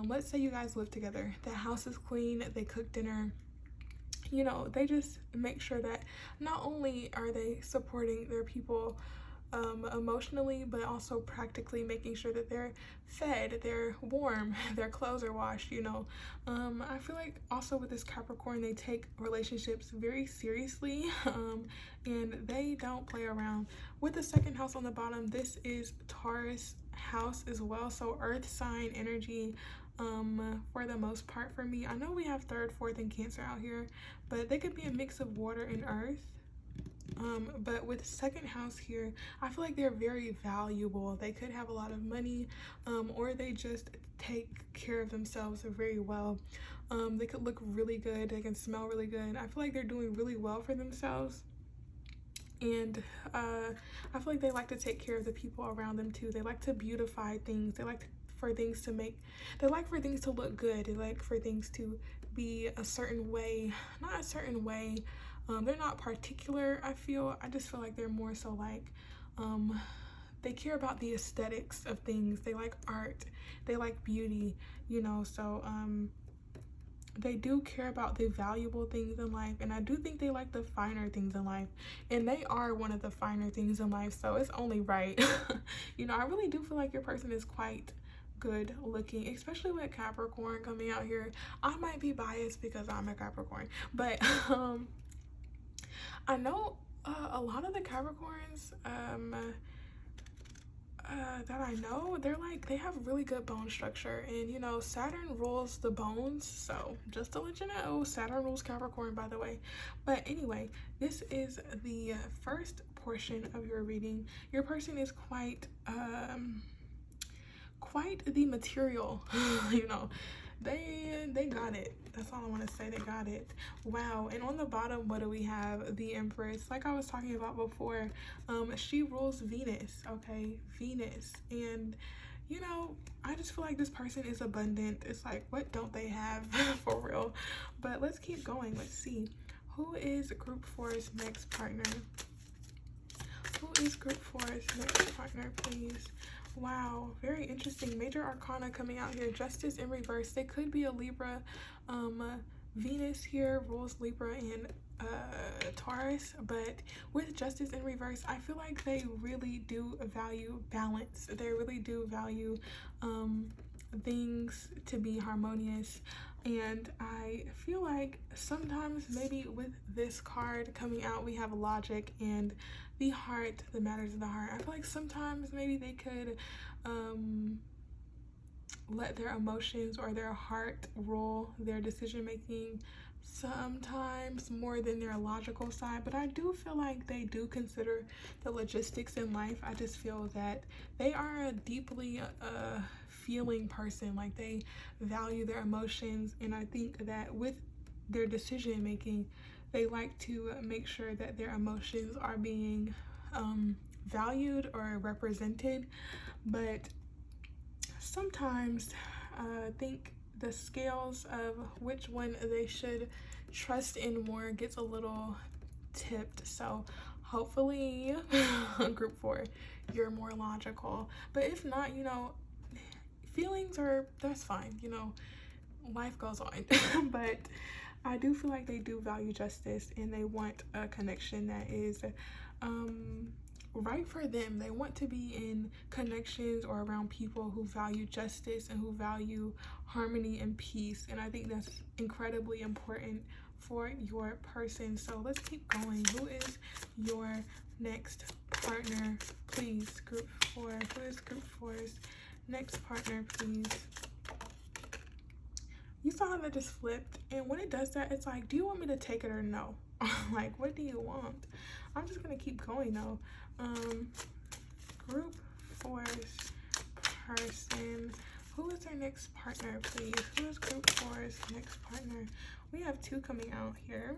let's say you guys live together, the house is clean, they cook dinner, you know, they just make sure that not only are they supporting their people emotionally, but also practically making sure that they're fed, they're warm, their clothes are washed, you know. I feel like also with this Capricorn, they take relationships very seriously, and they don't play around. With the second house on the bottom, this is Taurus house as well, so earth sign energy for the most part for me. I know we have third, fourth, and Cancer out here, but they could be a mix of water and earth. But with second house here, I feel like they're very valuable. They could have a lot of money, or they just take care of themselves very well. They could look really good, they can smell really good. I feel like they're doing really well for themselves. And I feel like they like to take care of the people around them too. They like to beautify things. They like for things to make, they like for things to look good. They like for things to be a certain way, not a certain way. They're not particular, I just feel like they're more so like, they care about the aesthetics of things. They like art, they like beauty, you know, so they do care about the valuable things in life, and I do think they like the finer things in life, and they are one of the finer things in life, so it's only right. You know, I really do feel like your person is quite good looking, especially with Capricorn coming out here. I might be biased because I'm a Capricorn, but I know a lot of the Capricorns that I know, they're like, they have really good bone structure, and you know, Saturn rules the bones, so just to let you know, Saturn rules Capricorn, by the way. But anyway, this is the first portion of your reading. Your person is quite the material. You know, they got it. That's all I want to say. They got it. Wow. And on the bottom, what do we have? The Empress. Like I was talking about before, she rules Venus. Okay, Venus. And you know, I just feel like this person is abundant. It's like, what don't they have? For real. But let's keep going. Let's see, who is group 4's next partner? Who is group 4's next partner, please? Wow, very interesting. Major Arcana coming out here. Justice in reverse. They could be a Libra. Venus here rules Libra and Taurus, but with Justice in reverse, I feel like they really do value balance. They really do value things to be harmonious. And I feel like sometimes maybe with this card coming out, we have logic and the heart, the matters of the heart. I feel like sometimes maybe they could let their emotions or their heart rule their decision making sometimes more than their logical side. But I do feel like they do consider the logistics in life. I just feel that they are a deeply feeling person. Like, they value their emotions, and I think that with their decision making, they like to make sure that their emotions are being valued or represented. But sometimes I think the scales of which one they should trust in more gets a little tipped. So hopefully group 4, you're more logical. But if not, you know, feelings are, that's fine, you know, life goes on. But I do feel like they do value justice, and they want a connection that is right for them. They want to be in connections or around people who value justice and who value harmony and peace, and I think that's incredibly important for your person. So let's keep going. Who is your next partner, please? Group 4. Who is group 4's next partner, please? You saw how that just flipped, and when it does that, it's like, do you want me to take it or no? Like, what do you want? I'm just gonna keep going though. Group 4's person, who is their next partner, please? Who is group 4's next partner? We have 2 coming out here.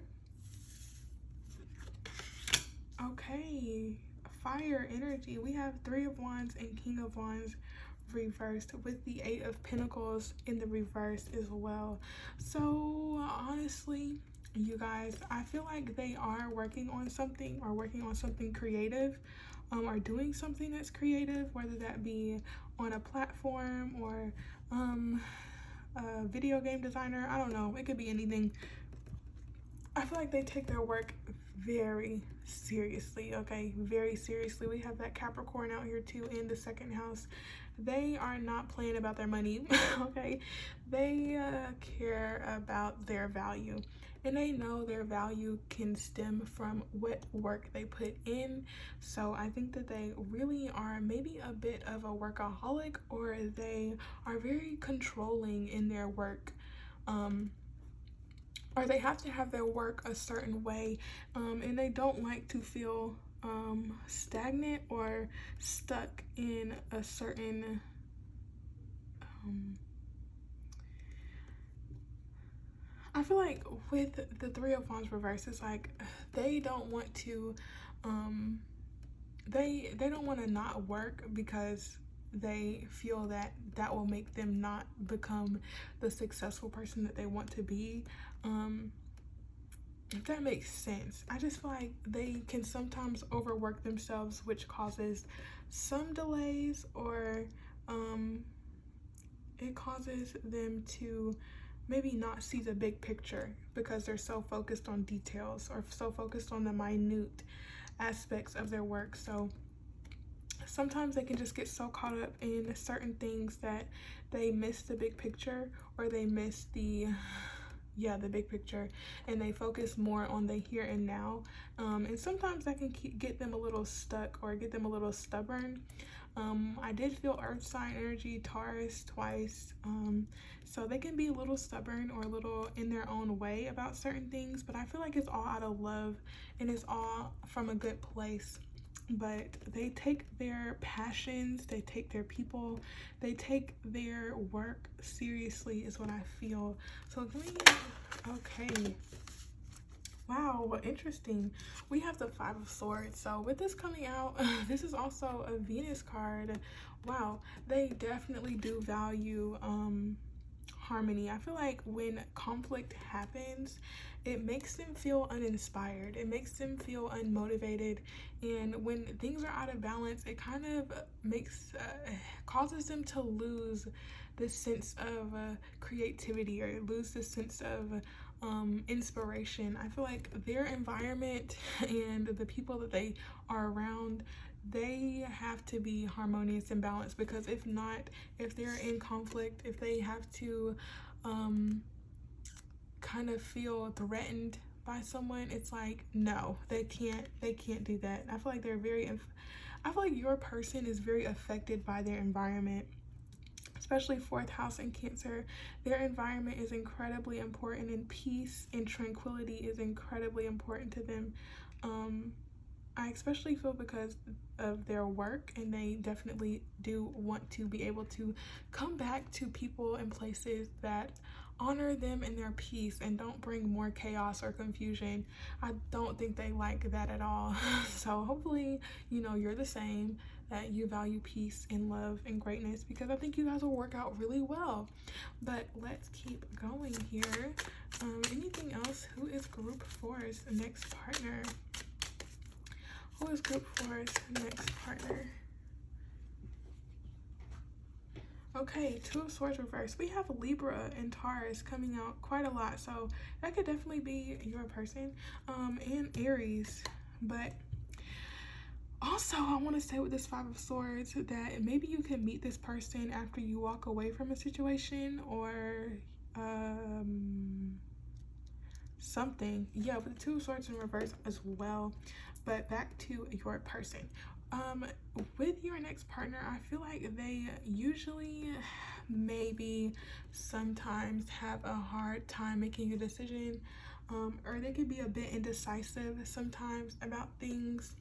Okay, fire energy. We have 3 of Wands and King of Wands reversed, with the 8 of Pentacles in the reverse as well. So honestly, you guys, I feel like they are working on something, or working on something creative, or doing something that's creative, whether that be on a platform or a video game designer. I don't know, it could be anything. I feel like they take their work very seriously, okay? Very seriously. We have that Capricorn out here too in the second house. They are not playing about their money, okay? They care about their value, and they know their value can stem from what work they put in. So I think that they really are maybe a bit of a workaholic, or they are very controlling in their work. Or they have to have their work a certain way, and they don't like to feel stagnant or stuck in a certain I feel like with the Three of Wands reverse, it's like they don't want to they don't want to not work because they feel that that will make them not become the successful person that they want to be. If that makes sense. I just feel like they can sometimes overwork themselves, which causes some delays, or it causes them to maybe not see the big picture because they're so focused on details, or so focused on the minute aspects of their work. So sometimes they can just get so caught up in certain things that they miss the big picture, or they miss the big picture, and they focus more on the here and now. And sometimes that can get them a little stuck, or get them a little stubborn. I did feel earth sign energy, Taurus, twice. So they can be a little stubborn, or a little in their own way about certain things, but I feel like it's all out of love, and it's all from a good place. But they take their passions, they take their people, they take their work seriously, is what I feel. So okay. Wow, interesting. We have the Five of Swords. So with this coming out, this is also a Venus card. Wow, they definitely do value harmony. I feel like when conflict happens, it makes them feel uninspired. It makes them feel unmotivated. And when things are out of balance, it kind of causes them to lose this sense of creativity, or lose this sense of inspiration. I feel like their environment and the people that they are around, they have to be harmonious and balanced, because if not, if they're in conflict, if they have to kind of feel threatened by someone, it's like, no, they can't do that. I feel like I feel like your person is very affected by their environment, especially fourth house in Cancer. Their environment is incredibly important, and peace and tranquility is incredibly important to them. I especially feel because of their work, and they definitely do want to be able to come back to people and places that honor them in their peace and don't bring more chaos or confusion. I don't think they like that at all. So hopefully, you're the same, that you value peace and love and greatness, because I think you guys will work out really well. But let's keep going here. Anything else? Who is group 4's next partner? Who is group 4's next partner? Okay, Two of Swords reverse. We have Libra and Taurus coming out quite a lot, so that could definitely be your person. And Aries. But also, I want to say with this Five of Swords that maybe you can meet this person after you walk away from a situation, or something. Yeah, with the Two of Swords in reverse as well. But back to your person. With your next partner, I feel like they usually, maybe sometimes, have a hard time making a decision, or they could be a bit indecisive sometimes about things.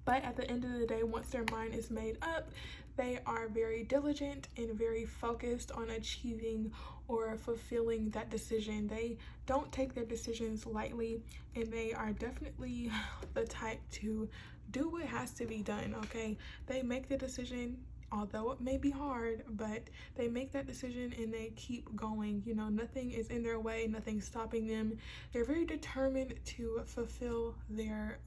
But at the end of the day, once their mind is made up, they are very diligent and very focused on achieving or fulfilling that decision. They don't take their decisions lightly, and they are definitely the type to do what has to be done, okay? They make the decision, although it may be hard, but they make that decision and they keep going. You know, nothing is in their way, nothing's stopping them. They're very determined to fulfill their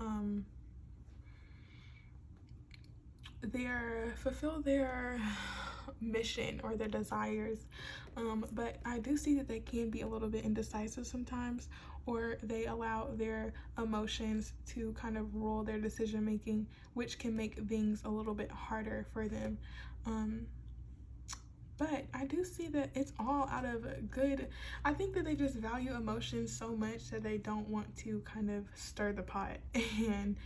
mission or their desires. But I do see that they can be a little bit indecisive sometimes, or they allow their emotions to kind of rule their decision making, which can make things a little bit harder for them. But I do see that it's all out of good. I think that they just value emotions so much that they don't want to kind of stir the pot, and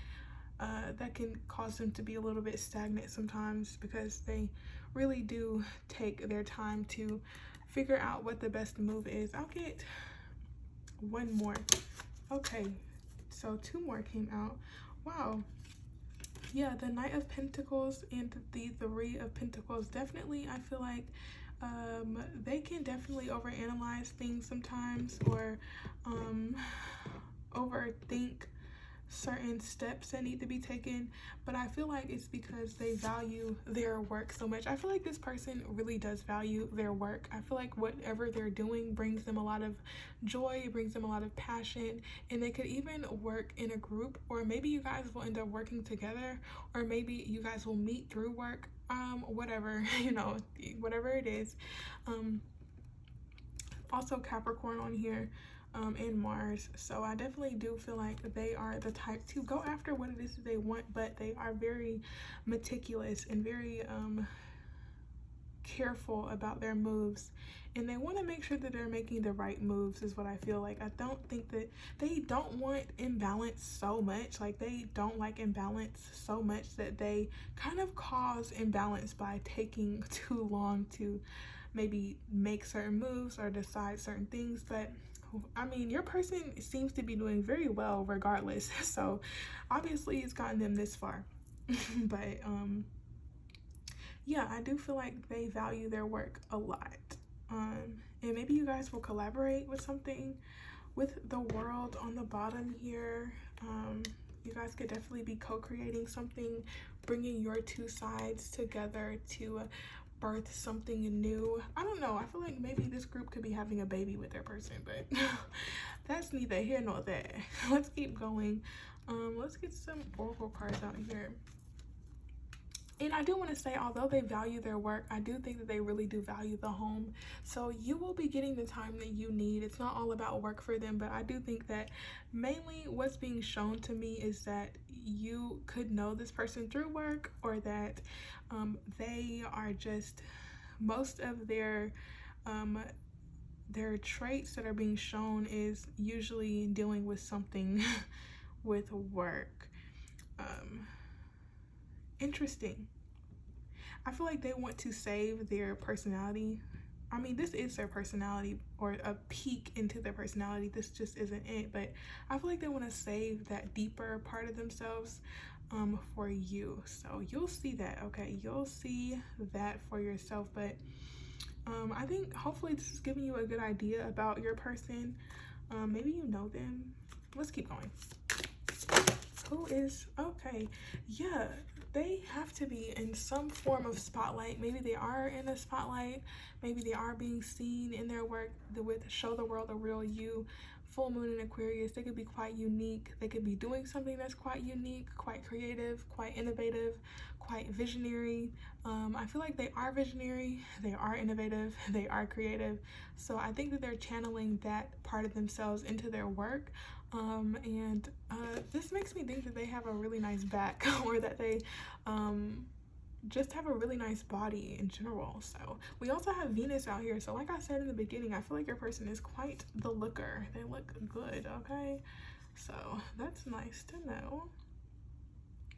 that can cause them to be a little bit stagnant sometimes, because they really do take their time to figure out what the best move is. I'll get one more. Okay, so 2 more came out. Wow. Yeah, the Knight of Pentacles and the Three of Pentacles. Definitely, I feel like they can definitely overanalyze things sometimes, or overthink certain steps that need to be taken. But I feel like it's because they value their work so much. I feel like this person really does value their work. I feel like whatever they're doing brings them a lot of joy, brings them a lot of passion, and they could even work in a group, or maybe you guys will end up working together, or maybe you guys will meet through work, whatever, you know, whatever it is. Also Capricorn on here, and Mars. So I definitely do feel like they are the type to go after what it is that they want, but they are very meticulous and very careful about their moves, and they want to make sure that they're making the right moves, is what I feel like. I don't think that they don't want imbalance so much, like they don't like imbalance so much that they kind of cause imbalance by taking too long to maybe make certain moves or decide certain things. But I mean, your person seems to be doing very well regardless, so obviously it's gotten them this far. But yeah, I do feel like they value their work a lot. And maybe you guys will collaborate with something. With the World on the bottom here, you guys could definitely be co-creating something, bringing your 2 sides together to birth something new. I don't know, I feel like maybe this group could be having a baby with their person, but that's neither here nor there. Let's keep going. Let's get some oracle cards out here. And I do want to say, although they value their work, I do think that they really do value the home. So you will be getting the time that you need. It's not all about work for them, but I do think that mainly what's being shown to me is that you could know this person through work, or that they are just, most of their traits that are being shown is usually dealing with something with work. Interesting. I feel like they want to save their personality. I mean, this is their personality, or a peek into their personality. This just isn't it, but I feel like they want to save that deeper part of themselves for you. So you'll see that, okay? You'll see that for yourself. But I think hopefully this is giving you a good idea about your person. Maybe you know them. Let's keep going. Who is, okay, yeah, they have to be in some form of spotlight. Maybe they are in a spotlight, maybe they are being seen in their work with Show the World a Real You. Full moon in Aquarius, they could be quite unique. They could be doing something that's quite unique, quite creative, quite innovative, quite visionary. I feel like they are visionary, they are innovative, they are creative. So I think that they're channeling that part of themselves into their work. And this makes me think that they have a really nice back, or that they just have a really nice body in general. So we also have Venus out here. So like I said in the beginning, I feel like your person is quite the looker. They look good, okay? So that's nice to know.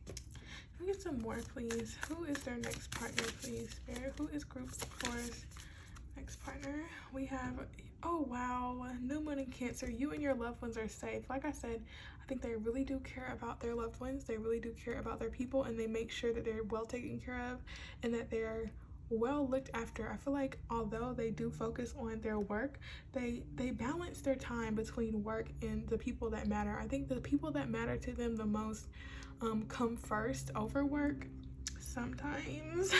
Can we get some more, please? Who is their next partner, please? Spirit, who is group 4's next partner? We have, oh wow, new moon in Cancer. You and your loved ones are safe. Like I said, I think they really do care about their loved ones. They really do care about their people, and they make sure that they're well taken care of and that they're well looked after. I feel like although they do focus on their work, they balance their time between work and the people that matter. I think the people that matter to them the most come first over work. sometimes.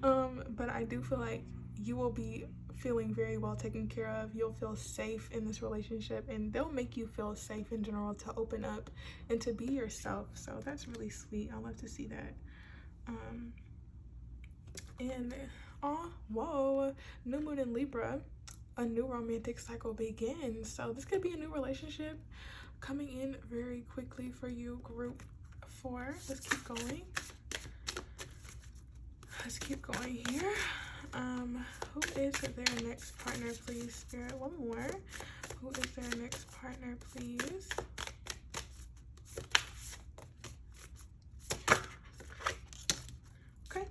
But I do feel like you will be feeling very well taken care of. You'll feel safe in this relationship, and they'll make you feel safe in general to open up and to be yourself. So that's really sweet. I love to see that. And oh, whoa, new moon in Libra, a new romantic cycle begins. So this could be a new relationship coming in very quickly for you, group 4. Let's keep going. Let's keep going here. Who is their next partner, please, Spirit? One more. Who is their next partner, please? Okay.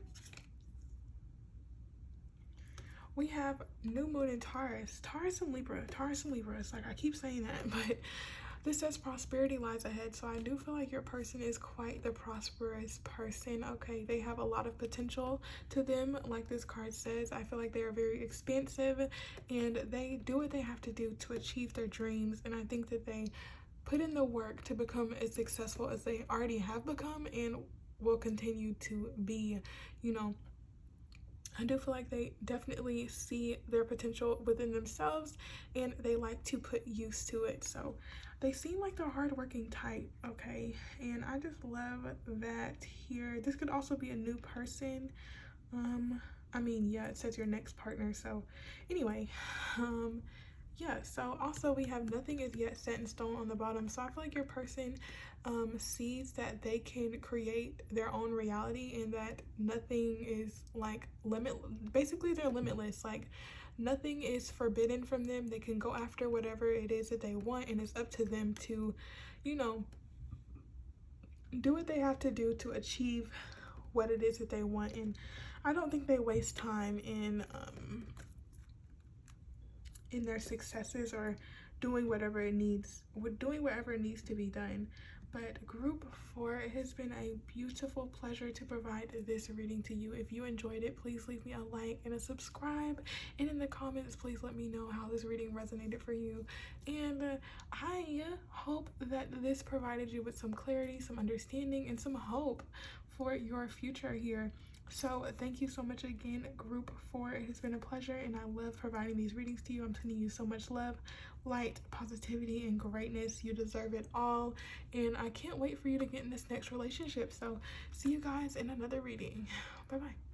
We have new moon in Taurus. Taurus and Libra. Taurus and Libra. It's like I keep saying that, but this says prosperity lies ahead. So I do feel like your person is quite the prosperous person. Okay, they have a lot of potential to them, like this card says. I feel like they are very expansive, and they do what they have to do to achieve their dreams. And I think that they put in the work to become as successful as they already have become and will continue to be, you know. I do feel like they definitely see their potential within themselves, and they like to put use to it. So they seem like they're hardworking type, okay? And I just love that here. This could also be a new person. I mean, yeah, it says your next partner. So anyway, yeah, so also we have nothing is yet set in stone on the bottom. So I feel like your person sees that they can create their own reality, and that nothing is like basically they're limitless. Like nothing is forbidden from them. They can go after whatever it is that they want, and it's up to them to, you know, do what they have to do to achieve what it is that they want. And I don't think they waste time in their successes or doing whatever it needs to be done. But group 4, it has been a beautiful pleasure to provide this reading to you. If you enjoyed it, please leave me a like and a subscribe, and in the comments please let me know how this reading resonated for you. And I hope that this provided you with some clarity, some understanding, and some hope for your future here. So thank you so much again, group 4. It has been a pleasure, and I love providing these readings to you. I'm sending you so much love, light, positivity, and greatness. You deserve it all, and I can't wait for you to get in this next relationship. So see you guys in another reading. Bye bye.